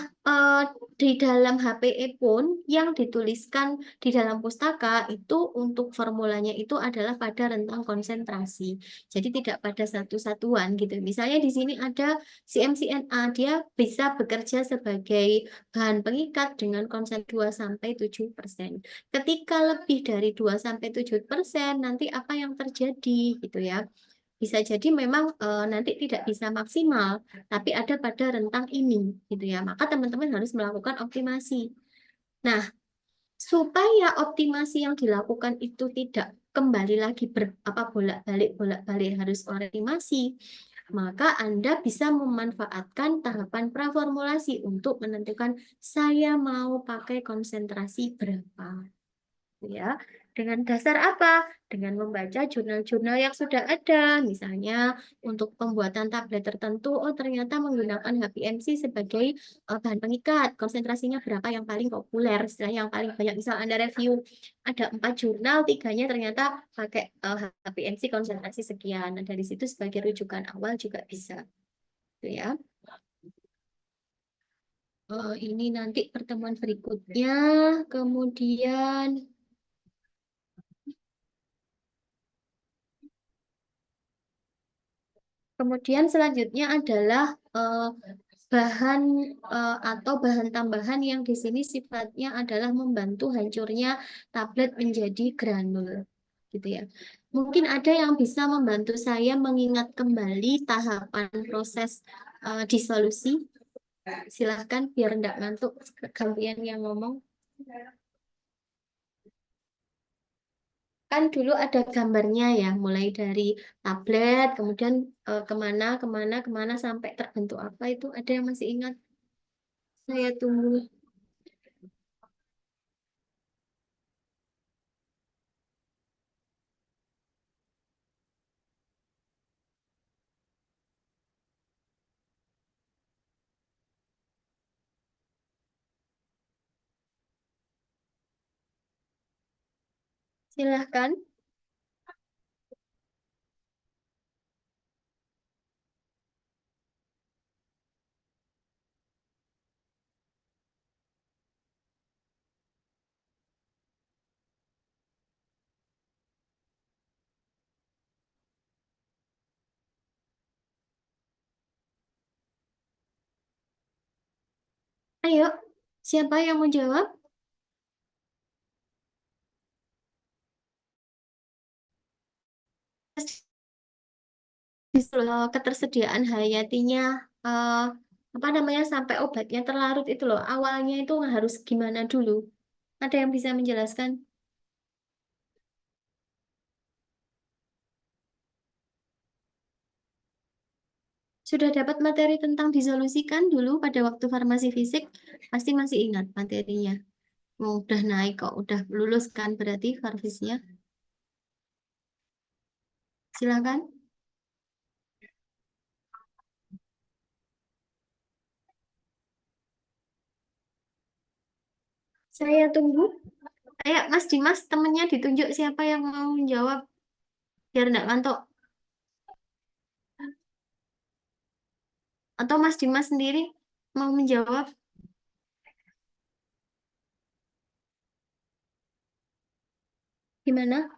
di dalam HPE pun yang dituliskan di dalam pustaka itu untuk formulanya itu adalah pada rentang konsentrasi. Jadi tidak pada satu satuan gitu. Misalnya di sini ada CMCNA, dia bisa bekerja sebagai bahan pengikat dengan konsen 2-7%. Ketika lebih dari 2-7%, nanti apa yang terjadi gitu ya? Bisa jadi memang nanti tidak bisa maksimal, tapi ada pada rentang ini, gitu ya. Maka teman-teman harus melakukan optimasi. Nah, supaya optimasi yang dilakukan itu tidak kembali lagi bolak-balik harus optimasi, maka Anda bisa memanfaatkan tahapan praformulasi untuk menentukan saya mau pakai konsentrasi berapa. Ya, dengan dasar apa? Dengan membaca jurnal-jurnal yang sudah ada. Misalnya untuk pembuatan tablet tertentu, oh ternyata menggunakan HPMC sebagai bahan pengikat. Konsentrasinya berapa yang paling populer, istilah yang paling banyak. Misal Anda review ada 4 jurnal, 3-nya ternyata pakai HPMC konsentrasi sekian. Nah, dari situ sebagai rujukan awal juga bisa. Gitu ya. Ini nanti pertemuan berikutnya. Kemudian Kemudian selanjutnya adalah bahan atau bahan tambahan yang di sini sifatnya adalah membantu hancurnya tablet menjadi granul, gitu ya. Mungkin ada yang bisa membantu saya mengingat kembali tahapan proses disolusi. Silahkan biar enggak ngantuk kalian yang ngomong. Kan dulu ada gambarnya ya, mulai dari tablet, kemudian kemana, kemana, kemana, sampai terbentuk apa itu. Ada yang masih ingat? Saya tunggu. Silahkan. Ayo, siapa yang mau jawab? Ketersediaan hayatinya, eh, apa namanya, sampai obatnya terlarut itu loh. Awalnya itu harus gimana dulu? Ada yang bisa menjelaskan? Sudah dapat materi tentang disolusikan dulu pada waktu farmasi fisik? Pasti masih ingat materinya. Udah naik kok, udah lulus kan berarti farvisnya. Silakan. Saya tunggu. Ayo, Mas Dimas, temennya ditunjuk siapa yang mau menjawab biar nggak ngantuk. Atau Mas Dimas sendiri mau menjawab? Gimana?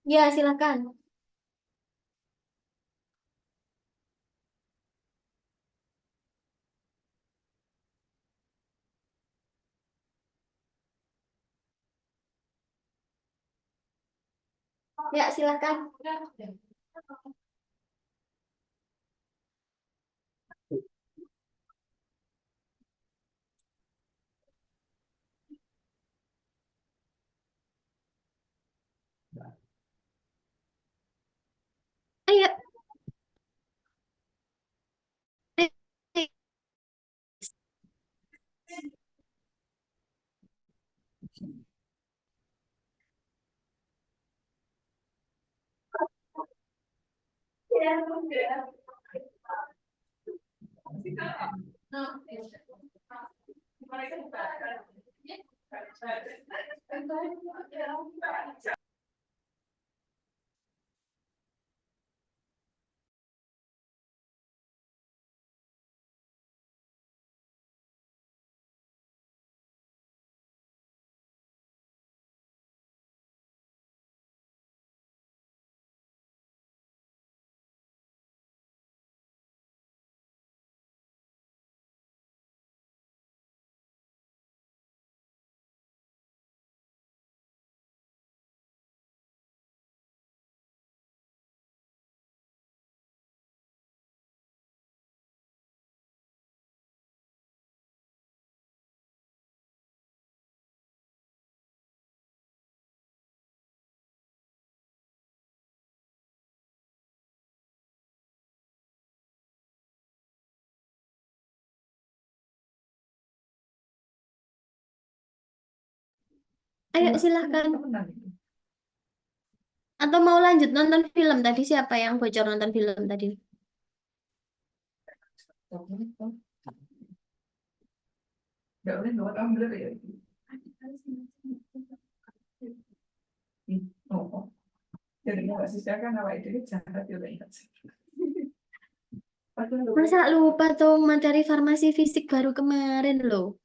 Ya, silakan. Ya, silakan. Ayo. Ayo, silakan. Atau mau lanjut nonton film tadi? Siapa yang bocor nonton film tadi? Masa lupa tuh materi farmasi fisik baru kemarin loh.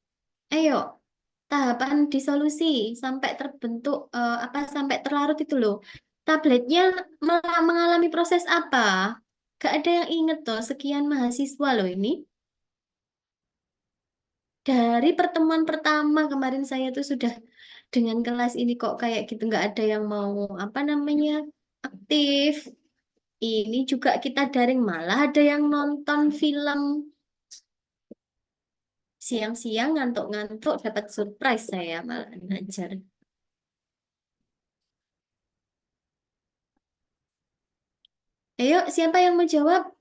Ayo, tahapan disolusi sampai terbentuk apa sampai terlarut itu loh. Tabletnya mengalami proses apa? Gak ada yang inget tuh, sekian mahasiswa loh ini. Dari pertemuan pertama kemarin saya tuh sudah dengan kelas ini kok kayak gitu nggak ada yang mau apa namanya aktif. Ini juga kita daring malah ada yang nonton film siang-siang ngantuk-ngantuk dapat surprise saya malah ngajar. Ayo, siapa yang mau jawab?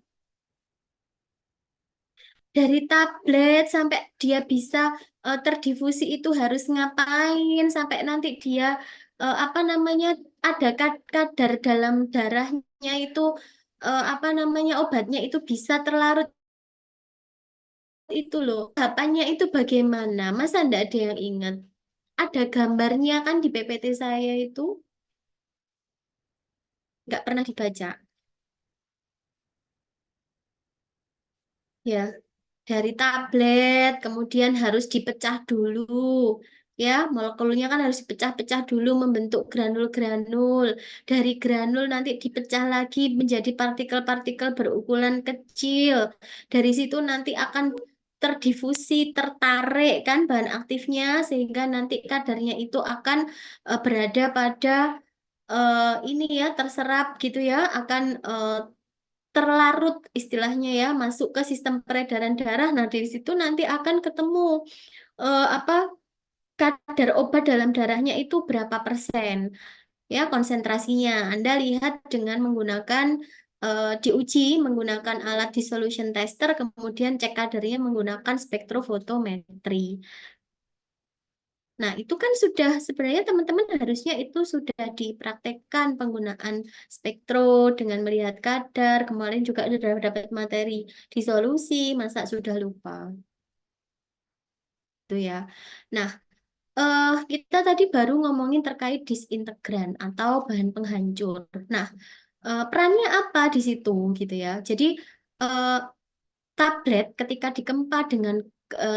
Dari tablet sampai dia bisa terdifusi itu harus ngapain sampai nanti dia apa namanya ada kadar dalam darahnya itu apa namanya obatnya itu bisa terlarut itu loh. Tahapannya itu bagaimana? Masa enggak ada yang ingat? Ada gambarnya kan di PPT saya itu nggak pernah dibaca. Ya. Dari tablet, kemudian harus dipecah dulu. Ya, molekulnya kan harus dipecah-pecah dulu membentuk granul-granul. Dari granul nanti dipecah lagi menjadi partikel-partikel berukuran kecil. Dari situ nanti akan terdifusi, tertarik kan bahan aktifnya sehingga nanti kadarnya itu akan berada pada ini ya terserap gitu ya, akan terlarut istilahnya ya masuk ke sistem peredaran darah. Nah, dari situ nanti akan ketemu apa kadar obat dalam darahnya itu berapa persen ya konsentrasinya. Anda lihat dengan menggunakan diuji menggunakan alat dissolution tester, kemudian cek kadarnya menggunakan spektrofotometri. Nah, itu kan sudah sebenarnya teman-teman harusnya itu sudah dipraktekkan penggunaan spektro dengan melihat kadar. Kemarin juga sudah dapat materi disolusi, masa sudah lupa? gitu ya. Nah, kita tadi baru ngomongin terkait disintegran atau bahan penghancur. Nah, perannya apa di situ gitu ya. Jadi eh, tablet ketika dikempa dengan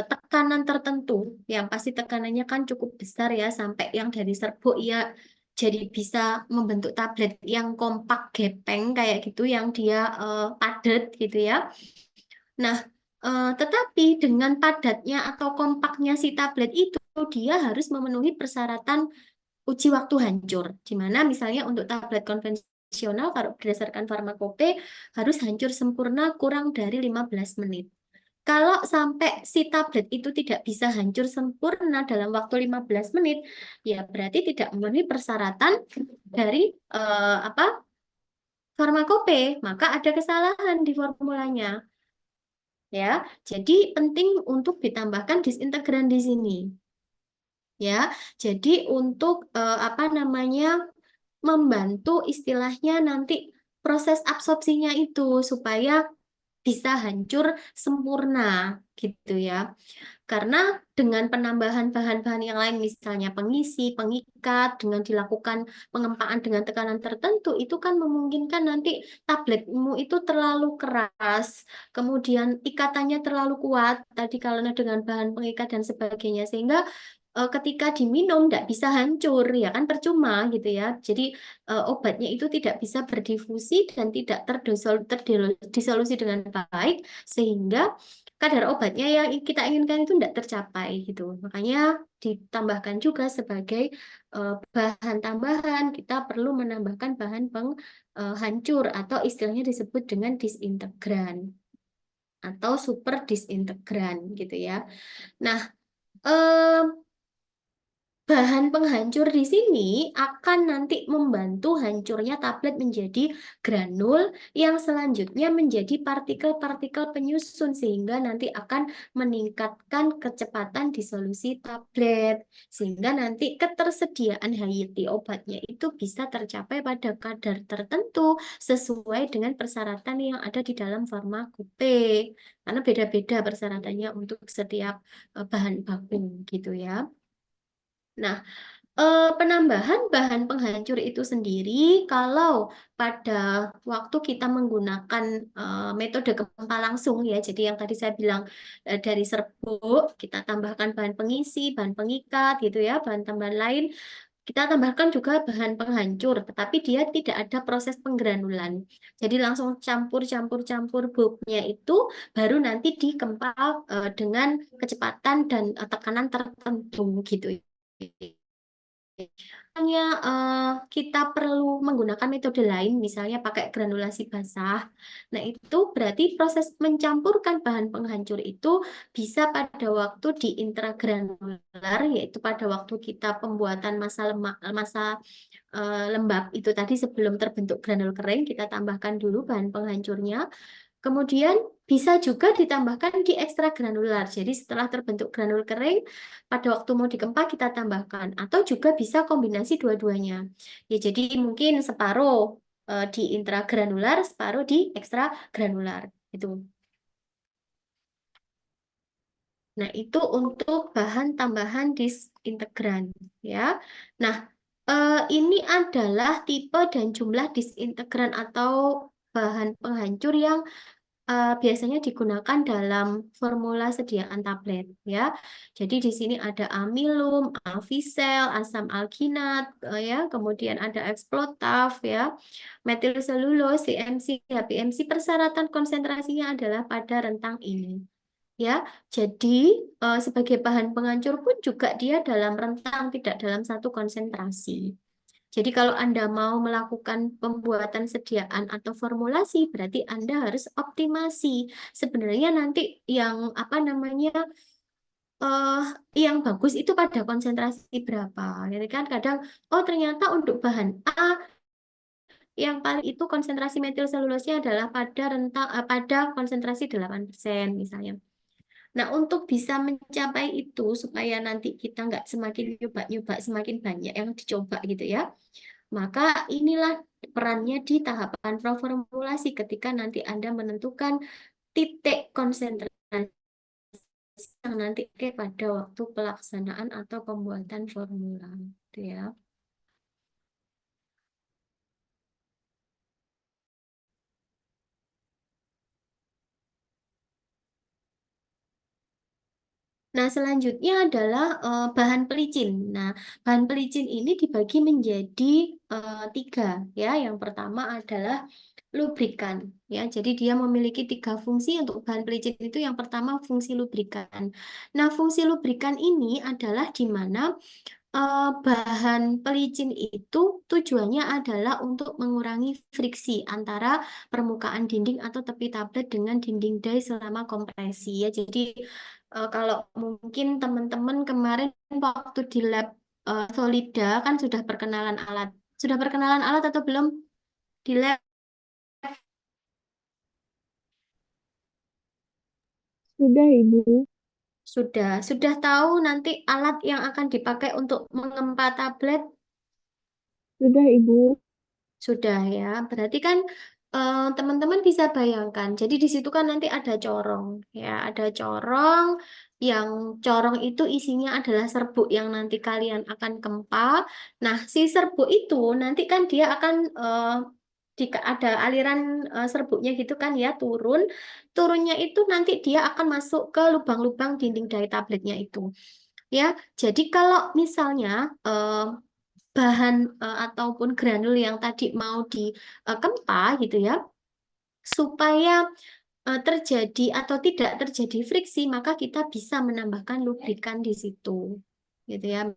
tekanan tertentu, yang pasti tekanannya kan cukup besar ya, sampai yang dari serbuk ya jadi bisa membentuk tablet yang kompak gepeng kayak gitu, yang dia padat gitu ya. Nah, tetapi dengan padatnya atau kompaknya si tablet itu, dia harus memenuhi persyaratan uji waktu hancur. Di mana misalnya untuk tablet konvensional, kalau berdasarkan farmakope, harus hancur sempurna kurang dari 15 menit. Kalau sampai si tablet itu tidak bisa hancur sempurna dalam waktu 15 menit, ya berarti tidak memenuhi persyaratan dari farmakope, maka ada kesalahan di formulanya. Ya, jadi penting untuk ditambahkan disintegran di sini. Ya, jadi untuk membantu istilahnya nanti proses absorpsinya itu supaya bisa hancur sempurna gitu ya. Karena dengan penambahan bahan-bahan yang lain, misalnya pengisi, pengikat, dengan dilakukan pengempaan dengan tekanan tertentu, itu kan memungkinkan nanti tabletmu itu terlalu keras, kemudian ikatannya terlalu kuat, tadi kalau dengan bahan pengikat dan sebagainya, sehingga ketika diminum tidak bisa hancur, ya kan percuma gitu ya. Jadi obatnya itu tidak bisa berdifusi dan tidak terdisolusi dengan baik, sehingga kadar obatnya yang kita inginkan itu tidak tercapai gitu. Makanya ditambahkan juga sebagai bahan tambahan, kita perlu menambahkan bahan penghancur atau istilahnya disebut dengan disintegran atau super disintegran gitu ya. Nah, eh, bahan penghancur di sini akan nanti membantu hancurnya tablet menjadi granul yang selanjutnya menjadi partikel-partikel penyusun sehingga nanti akan meningkatkan kecepatan disolusi tablet sehingga nanti ketersediaan HYT obatnya itu bisa tercapai pada kadar tertentu sesuai dengan persyaratan yang ada di dalam farmakope karena beda-beda persyaratannya untuk setiap bahan baku gitu ya. Nah, penambahan bahan penghancur itu sendiri, kalau pada waktu kita menggunakan metode gempa langsung ya, jadi yang tadi saya bilang dari serbuk, kita tambahkan bahan pengisi, bahan pengikat gitu ya, bahan tambahan lain, kita tambahkan juga bahan penghancur, tetapi dia tidak ada proses penggranulan. Jadi langsung campur bulknya itu baru nanti dikempa dengan kecepatan dan tekanan tertentu gitu. Hanya kita perlu menggunakan metode lain, misalnya pakai granulasi basah. Nah, itu berarti proses mencampurkan bahan penghancur itu bisa pada waktu di intragranular, yaitu pada waktu kita pembuatan masa lembab itu tadi sebelum terbentuk granul kering, kita tambahkan dulu bahan penghancurnya. Kemudian bisa juga ditambahkan di ekstra granular. Jadi setelah terbentuk granul kering, pada waktu mau dikempa kita tambahkan. Atau juga bisa kombinasi dua-duanya. Ya, jadi mungkin separuh di intragranular, separuh di ekstra granular. Itu. Nah, itu untuk bahan tambahan disintegran. Ya. Nah, ini adalah tipe dan jumlah disintegran atau bahan penghancur yang biasanya digunakan dalam formula sediaan tablet ya. Jadi di sini ada amilum, alficel, asam alginat ya, kemudian ada eksplotaf ya, metil selulose, CMC, HPMC. Persyaratan konsentrasinya adalah pada rentang ini. Ya, jadi sebagai bahan penghancur pun juga dia dalam rentang, tidak dalam satu konsentrasi. Jadi kalau Anda mau melakukan pembuatan sediaan atau formulasi, berarti Anda harus optimasi. Sebenarnya nanti yang eh yang bagus itu pada konsentrasi berapa. Jadi kan kadang, oh ternyata untuk bahan A yang paling itu konsentrasi metil selulosnya adalah pada konsentrasi 8% misalnya. Nah, untuk bisa mencapai itu supaya nanti kita nggak semakin nyoba-nyoba semakin banyak yang dicoba gitu ya. Maka inilah perannya di tahapan praformulasi ketika nanti Anda menentukan titik konsentrasi yang nanti pada waktu pelaksanaan atau pembuatan formula, gitu ya. Nah, selanjutnya adalah bahan pelicin. Nah, bahan pelicin ini dibagi menjadi tiga, ya. Yang pertama adalah lubrikan, ya. Jadi dia memiliki tiga fungsi untuk bahan pelicin itu. Yang pertama fungsi lubrikan. Nah, fungsi lubrikan ini adalah di mana bahan pelicin itu tujuannya adalah untuk mengurangi friksi antara permukaan dinding atau tepi tablet dengan dinding die selama kompresi, ya. Jadi kalau mungkin teman-teman kemarin waktu di lab Solida kan sudah perkenalan alat. Sudah perkenalan alat atau belum di lab? Sudah, Ibu. Sudah tahu nanti alat yang akan dipakai untuk mengempa tablet? Sudah, Ibu. Sudah, ya. Berarti kan teman-teman bisa bayangkan. Jadi di situ kan nanti ada corong, ya. Ada corong yang corong itu isinya adalah serbuk yang nanti kalian akan kempa. Nah, si serbuk itu nanti kan dia akan jika ada aliran serbuknya gitu kan ya turun. Turunnya itu nanti dia akan masuk ke lubang-lubang dinding dari tabletnya itu. Ya, jadi kalau misalnya bahan ataupun granul yang tadi mau dikempa gitu ya, supaya terjadi atau tidak terjadi friksi, maka kita bisa menambahkan lubrikan di situ, gitu ya.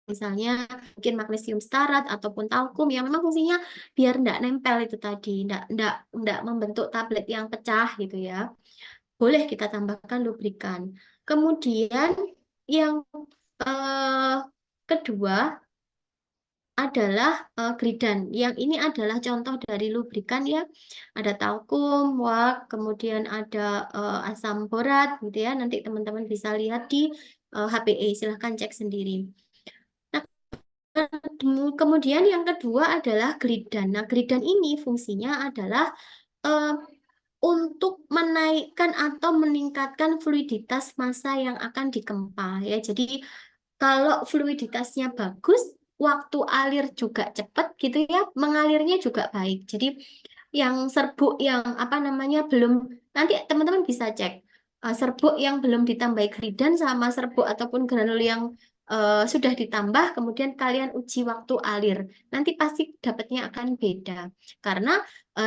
Misalnya mungkin magnesium starat ataupun talkum yang memang fungsinya biar tidak nempel itu tadi, tidak membentuk tablet yang pecah gitu ya. Boleh kita tambahkan lubrikan. Kemudian yang eh, kedua adalah glidan. Yang ini adalah contoh dari lubrikan ya. Ada talkum, wak, kemudian ada asam borat gitu ya. Nanti teman-teman bisa lihat di HPE, silahkan cek sendiri. Nah, kemudian yang kedua adalah glidan. Nah, glidan ini fungsinya adalah eh, untuk menaikkan atau meningkatkan fluiditas massa yang akan dikempa ya. Jadi kalau fluiditasnya bagus, waktu alir juga cepat gitu ya, mengalirnya juga baik. Jadi yang serbuk yang apa namanya belum, nanti teman-teman bisa cek serbuk yang belum ditambahi gridan sama serbuk ataupun granul yang sudah ditambah, kemudian kalian uji waktu alir. Nanti pasti dapatnya akan beda. Karena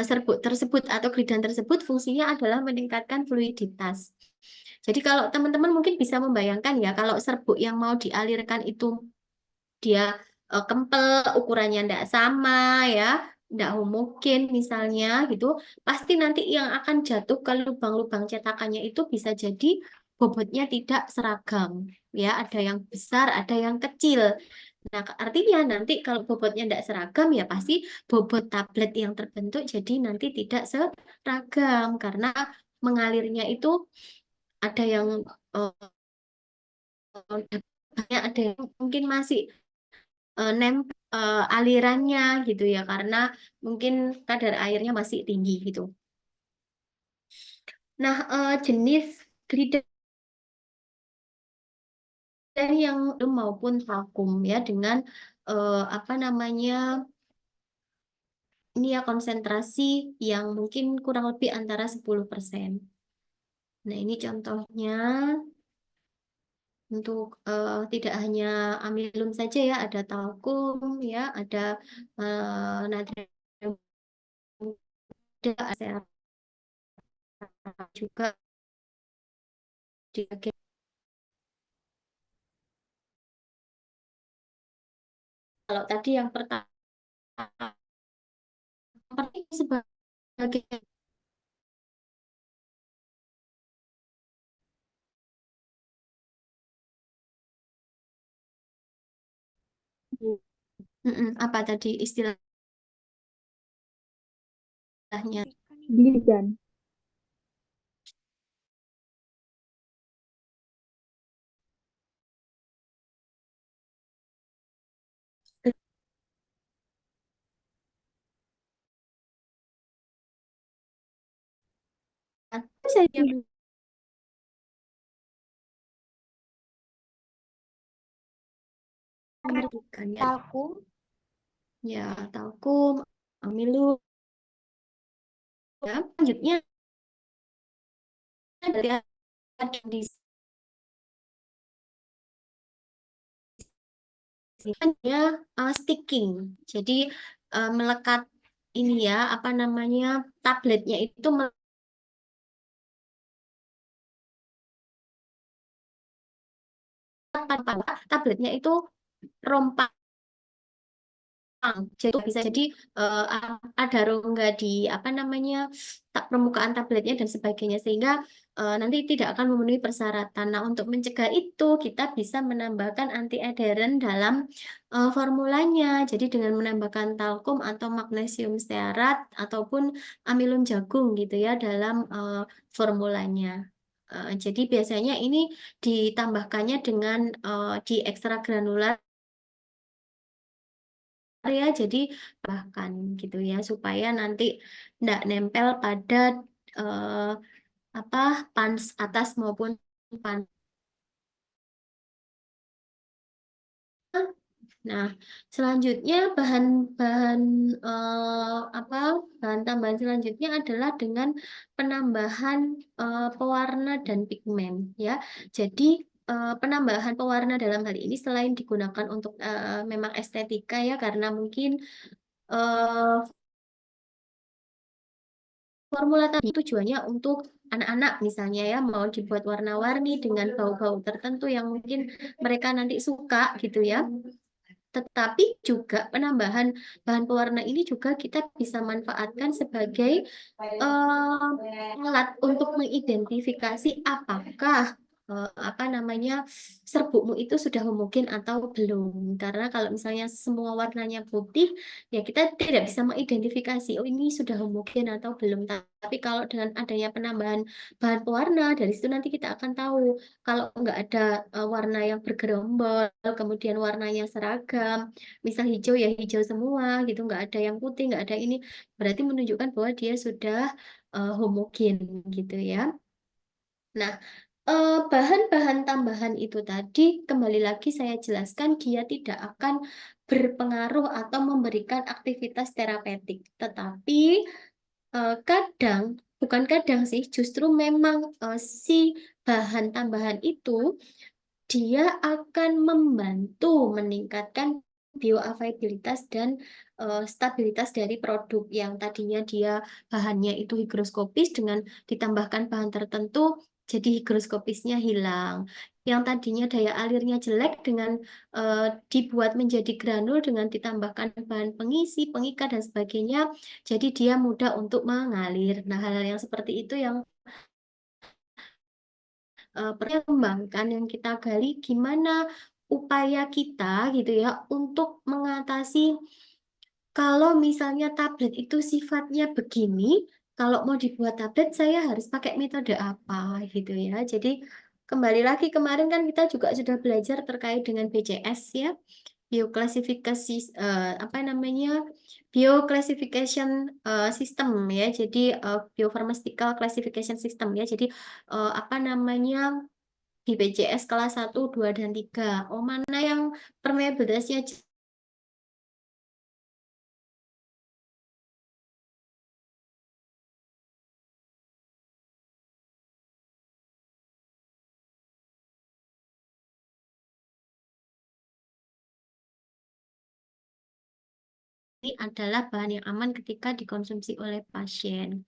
serbuk tersebut atau gridan tersebut fungsinya adalah meningkatkan fluiditas. Jadi kalau teman-teman mungkin bisa membayangkan ya, kalau serbuk yang mau dialirkan itu dia kempel, ukurannya tidak sama ya, tidak homogen misalnya gitu, pasti nanti yang akan jatuh ke lubang-lubang cetakannya itu bisa jadi bobotnya tidak seragam ya, ada yang besar, ada yang kecil. Nah, artinya nanti kalau bobotnya tidak seragam ya pasti bobot tablet yang terbentuk jadi nanti tidak seragam karena mengalirnya itu ada yang banyak, ada yang mungkin masih alirannya gitu ya karena mungkin kadar airnya masih tinggi gitu. Nah, jenis glider yang maupun vakum ya dengan apa namanya ini ya konsentrasi yang mungkin kurang lebih antara 10%. Nah, ini contohnya untuk tidak hanya amilum saja ya, ada talkum ya, ada natrium ada juga di bagian. Kalau tadi yang pertama sebagai apa tadi istilahnya? Glidan. Saya kan ya. Talkum. Ya, talkum, amilum. Ya, selanjutnya dari di ya sticking. Jadi melekat ini ya apa namanya tabletnya itu melekat tabletnya itu rompak. Jadi bisa jadi ada rongga di apa namanya permukaan tabletnya dan sebagainya sehingga nanti tidak akan memenuhi persyaratan. Nah, untuk mencegah itu kita bisa menambahkan anti adheren dalam formulanya. Jadi dengan menambahkan talkum atau magnesium stearat ataupun amilum jagung gitu ya dalam formulanya. Jadi biasanya ini ditambahkannya dengan di ekstra granular ya, jadi bahkan gitu ya supaya nanti tidak nempel pada eh, apa pans atas maupun pans. Nah, selanjutnya bahan-bahan apa bahan tambahan selanjutnya adalah dengan penambahan pewarna dan pigmen ya. Jadi penambahan pewarna dalam hal ini selain digunakan untuk memang estetika ya karena mungkin eh, formula tadi tujuannya untuk anak-anak misalnya ya mau dibuat warna-warni dengan bau-bau tertentu yang mungkin mereka nanti suka gitu ya. Tetapi juga penambahan bahan pewarna ini juga kita bisa manfaatkan sebagai alat untuk mengidentifikasi apakah apa namanya serbukmu itu sudah homogen atau belum. Karena kalau misalnya semua warnanya putih, ya kita tidak bisa mengidentifikasi oh ini sudah homogen atau belum. Tapi kalau dengan adanya penambahan bahan pewarna dari situ nanti kita akan tahu kalau nggak ada warna yang bergerombol, kemudian warnanya seragam, misal hijau ya hijau semua gitu, nggak ada yang putih, nggak ada ini, berarti menunjukkan bahwa dia sudah homogen gitu ya. Nah, bahan-bahan tambahan itu tadi kembali lagi saya jelaskan dia tidak akan berpengaruh atau memberikan aktivitas terapeutik, tetapi kadang bukan kadang sih, justru memang si bahan tambahan itu dia akan membantu meningkatkan bioavailabilitas dan stabilitas dari produk yang tadinya dia bahannya itu higroskopis dengan ditambahkan bahan tertentu jadi higroskopisnya hilang. Yang tadinya daya alirnya jelek dengan dibuat menjadi granul dengan ditambahkan bahan pengisi, pengikat dan sebagainya, jadi dia mudah untuk mengalir. Nah, hal-hal yang seperti itu yang perkembangkan yang kita gali gimana upaya kita gitu ya untuk mengatasi kalau misalnya tablet itu sifatnya begini, kalau mau dibuat tablet saya harus pakai metode apa gitu ya. Jadi kembali lagi kemarin kan kita juga sudah belajar terkait dengan BCS ya, bioklasifikasi apa namanya bioclassification system ya. Jadi biopharmaceutical classification system ya. Jadi apa namanya di BCS kelas 1, 2, dan 3. Oh, mana yang permeabilitasnya adalah bahan yang aman ketika dikonsumsi oleh pasien.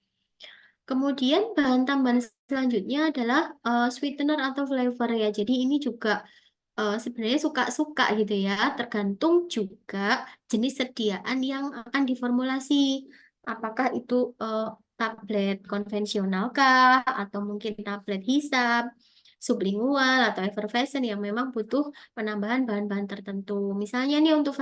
Kemudian bahan tambahan selanjutnya adalah sweetener atau flavor ya. Jadi ini juga sebenarnya suka-suka gitu ya, tergantung juga jenis sediaan yang akan diformulasi. Apakah itu tablet konvensional kah, atau mungkin tablet hisap, sublingual, atau effervescent yang memang butuh penambahan bahan-bahan tertentu. Misalnya nih untuk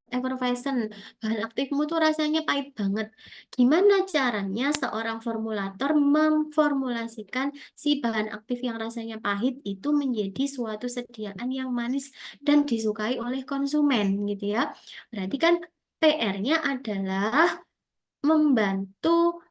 effervescent, bahan aktifmu tuh rasanya pahit banget. Gimana caranya seorang formulator memformulasikan si bahan aktif yang rasanya pahit itu menjadi suatu sediaan yang manis dan disukai oleh konsumen gitu ya. Berarti kan PR-nya adalah membantu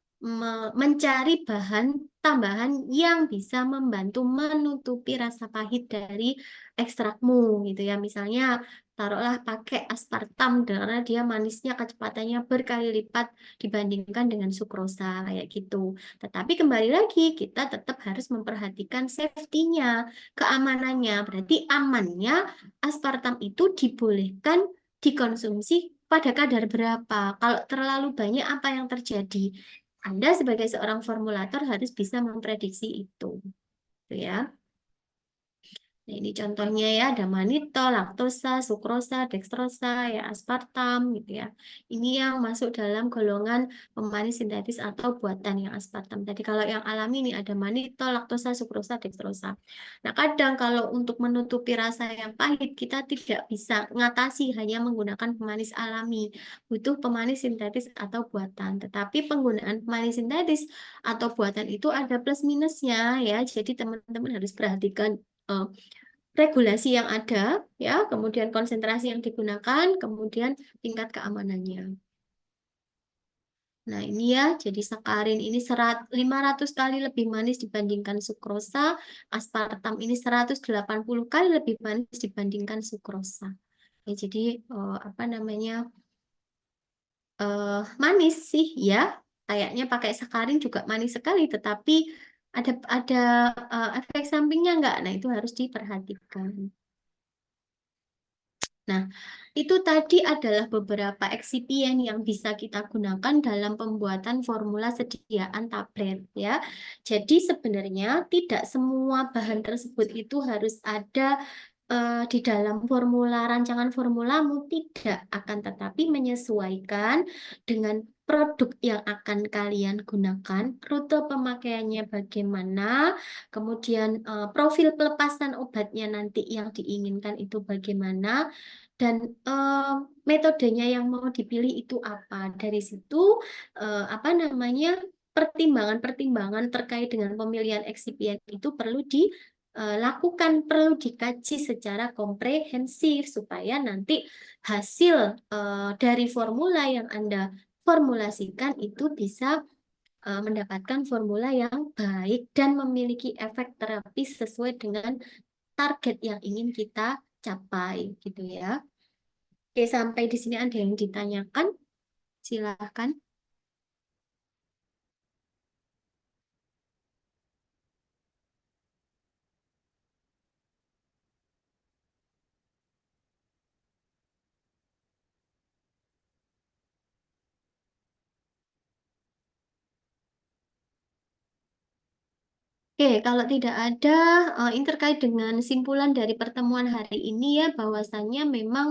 mencari bahan tambahan yang bisa membantu menutupi rasa pahit dari ekstrakmu gitu ya. Misalnya taruhlah pakai aspartam karena dia manisnya kecepatannya berkali lipat dibandingkan dengan sukrosa kayak gitu. Tetapi kembali lagi kita tetap harus memperhatikan safety-nya, keamanannya. Berarti amannya aspartam itu dibolehkan dikonsumsi pada kadar berapa. Kalau terlalu banyak apa yang terjadi? Anda sebagai seorang formulator harus bisa memprediksi itu, gitu ya. Nah, ini contohnya ya, ada manitol, laktosa, sukrosa, dekstrosa, ya aspartam gitu ya. Ini yang masuk dalam golongan pemanis sintetis atau buatan yang aspartam. Tadi kalau yang alami ini ada manitol, laktosa, sukrosa, dekstrosa. Nah, kadang kalau untuk menutupi rasa yang pahit, kita tidak bisa mengatasi hanya menggunakan pemanis alami. Butuh pemanis sintetis atau buatan. Tetapi penggunaan pemanis sintetis atau buatan itu ada plus minusnya ya. Jadi teman-teman harus perhatikan eh, regulasi yang ada, ya, kemudian konsentrasi yang digunakan, kemudian tingkat keamanannya. Nah, ini ya, jadi sakarin ini 500 kali lebih manis dibandingkan sukrosa, aspartam ini 180 kali lebih manis dibandingkan sukrosa. Ya, jadi apa namanya? Manis sih ya. Kayaknya pakai sakarin juga manis sekali, tetapi ada efek sampingnya enggak? Nah, itu harus diperhatikan. Nah, itu tadi adalah beberapa eksipien yang bisa kita gunakan dalam pembuatan formula sediaan tablet ya. Jadi sebenarnya tidak semua bahan tersebut itu harus ada di dalam formula rancangan formulamu, tidak, akan tetapi menyesuaikan dengan produk yang akan kalian gunakan, rute pemakaiannya bagaimana, kemudian profil pelepasan obatnya nanti yang diinginkan itu bagaimana, dan metodenya yang mau dipilih itu apa. Dari situ apa namanya, pertimbangan-pertimbangan terkait dengan pemilihan eksipien itu perlu dilakukan, perlu dikaji secara komprehensif supaya nanti hasil dari formula yang Anda formulasikan itu bisa mendapatkan formula yang baik dan memiliki efek terapis sesuai dengan target yang ingin kita capai gitu ya. Oke, sampai di sini ada yang ditanyakan? Silahkan. Oke, kalau tidak ada, ini terkait dengan simpulan dari pertemuan hari ini ya, bahwasannya memang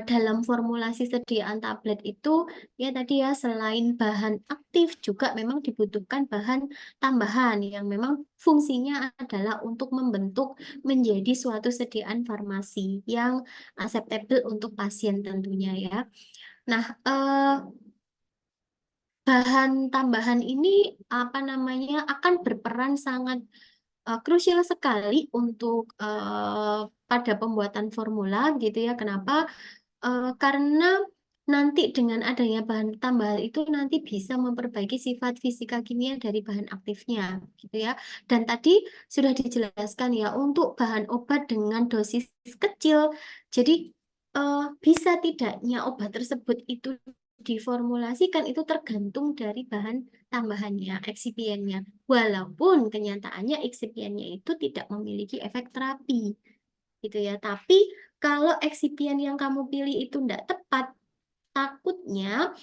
dalam formulasi sediaan tablet itu, ya tadi ya, selain bahan aktif juga memang dibutuhkan bahan tambahan yang memang fungsinya adalah untuk membentuk menjadi suatu sediaan farmasi yang acceptable untuk pasien tentunya ya. Nah, bahan tambahan ini apa namanya akan berperan sangat krusial sekali untuk pada pembuatan formula gitu ya. Kenapa? Karena nanti dengan adanya bahan tambahan itu nanti bisa memperbaiki sifat fisika kimia dari bahan aktifnya gitu ya. Dan tadi sudah dijelaskan ya untuk bahan obat dengan dosis kecil. Jadi bisa tidaknya obat tersebut itu diformulasikan itu tergantung dari bahan tambahannya, eksipiennya. Walaupun kenyataannya eksipiennya itu tidak memiliki efek terapi, gitu ya. Tapi kalau eksipien yang kamu pilih itu tidak tepat, takutnya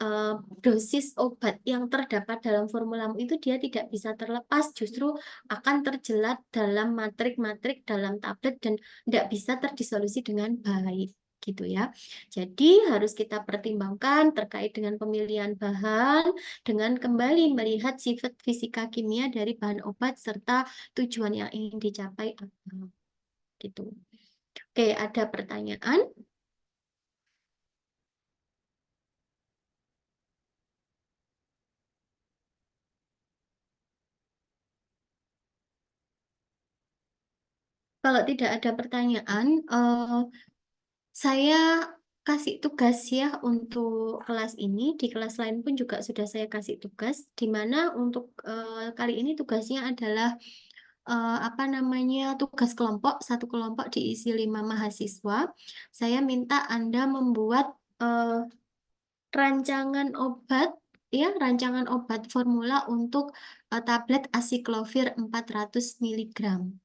eh, dosis obat yang terdapat dalam formulamu itu dia tidak bisa terlepas, justru akan terjelat dalam matrik-matrik dalam tablet dan tidak bisa terdisolusi dengan baik. Gitu ya. Jadi harus kita pertimbangkan terkait dengan pemilihan bahan dengan kembali melihat sifat fisika kimia dari bahan obat serta tujuan yang ingin dicapai apa. Gitu. Oke, ada pertanyaan? Kalau tidak ada pertanyaan, saya kasih tugas ya untuk kelas ini. Di kelas lain pun juga sudah saya kasih tugas, di mana untuk kali ini tugasnya adalah apa namanya tugas kelompok. Satu kelompok diisi 5 mahasiswa. Saya minta Anda membuat eh, rancangan obat, ya, rancangan obat formula untuk tablet asiklovir 400 miligram.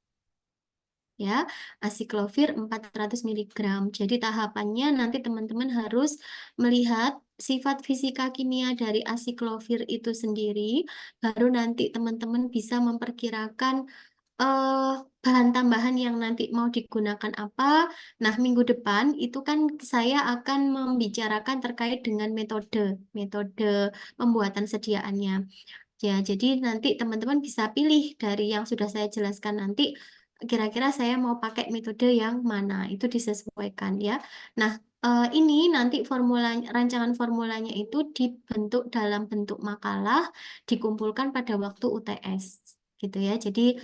Ya, asiklovir 400 miligram. Jadi tahapannya nanti teman-teman harus melihat sifat fisika kimia dari asiklovir itu sendiri, baru nanti teman-teman bisa memperkirakan eh, bahan tambahan yang nanti mau digunakan apa. Nah, minggu depan itu kan saya akan membicarakan terkait dengan metode, metode pembuatan sediaannya. Ya, jadi nanti teman-teman bisa pilih dari yang sudah saya jelaskan nanti, kira-kira saya mau pakai metode yang mana, itu disesuaikan ya. Nah, ini nanti rancangan formulanya itu dibentuk dalam bentuk makalah, dikumpulkan pada waktu UTS, gitu ya. Jadi,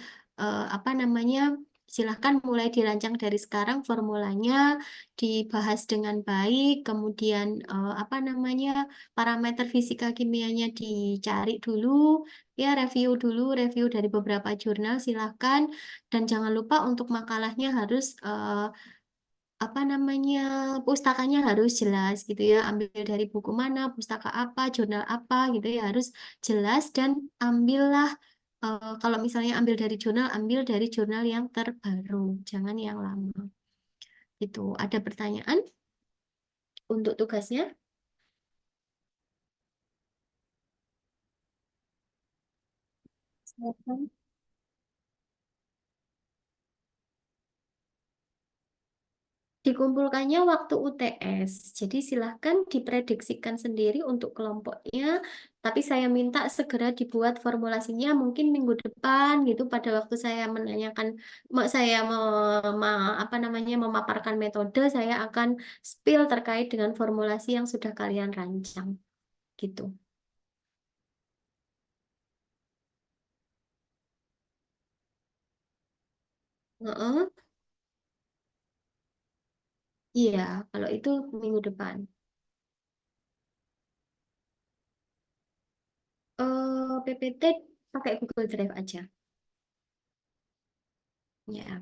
apa namanya, silahkan mulai dirancang dari sekarang formulanya, dibahas dengan baik, kemudian apa namanya, parameter fisika kimianya dicari dulu, ya review dari beberapa jurnal silahkan, dan jangan lupa untuk makalahnya harus apa namanya, pustakanya harus jelas gitu ya, ambil dari buku mana, pustaka apa, jurnal apa gitu ya, harus jelas, dan ambillah kalau misalnya ambil dari jurnal, ambil dari jurnal yang terbaru, jangan yang lama. Itu ada pertanyaan untuk tugasnya? Silakan. Dikumpulkannya waktu UTS. Jadi silahkan diprediksikan sendiri untuk kelompoknya. Tapi saya minta segera dibuat formulasinya mungkin minggu depan gitu pada waktu saya menanyakan, saya apa namanya memaparkan metode, saya akan spill terkait dengan formulasi yang sudah kalian rancang gitu. Heeh. Iya, kalau itu minggu depan. PPT pakai Google Drive aja. Ya.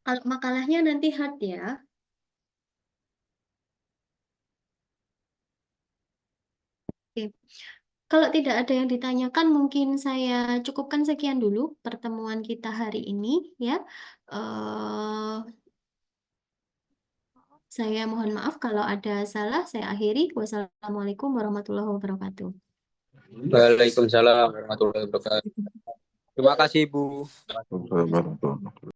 Kalau makalahnya nanti hard ya. Oke. Kalau tidak ada yang ditanyakan, mungkin saya cukupkan sekian dulu pertemuan kita hari ini ya. Eh, saya mohon maaf kalau ada salah. Saya akhiri. Wassalamualaikum warahmatullahi wabarakatuh. Waalaikumsalam warahmatullahi wabarakatuh. Terima kasih, Bu. Betul, betul.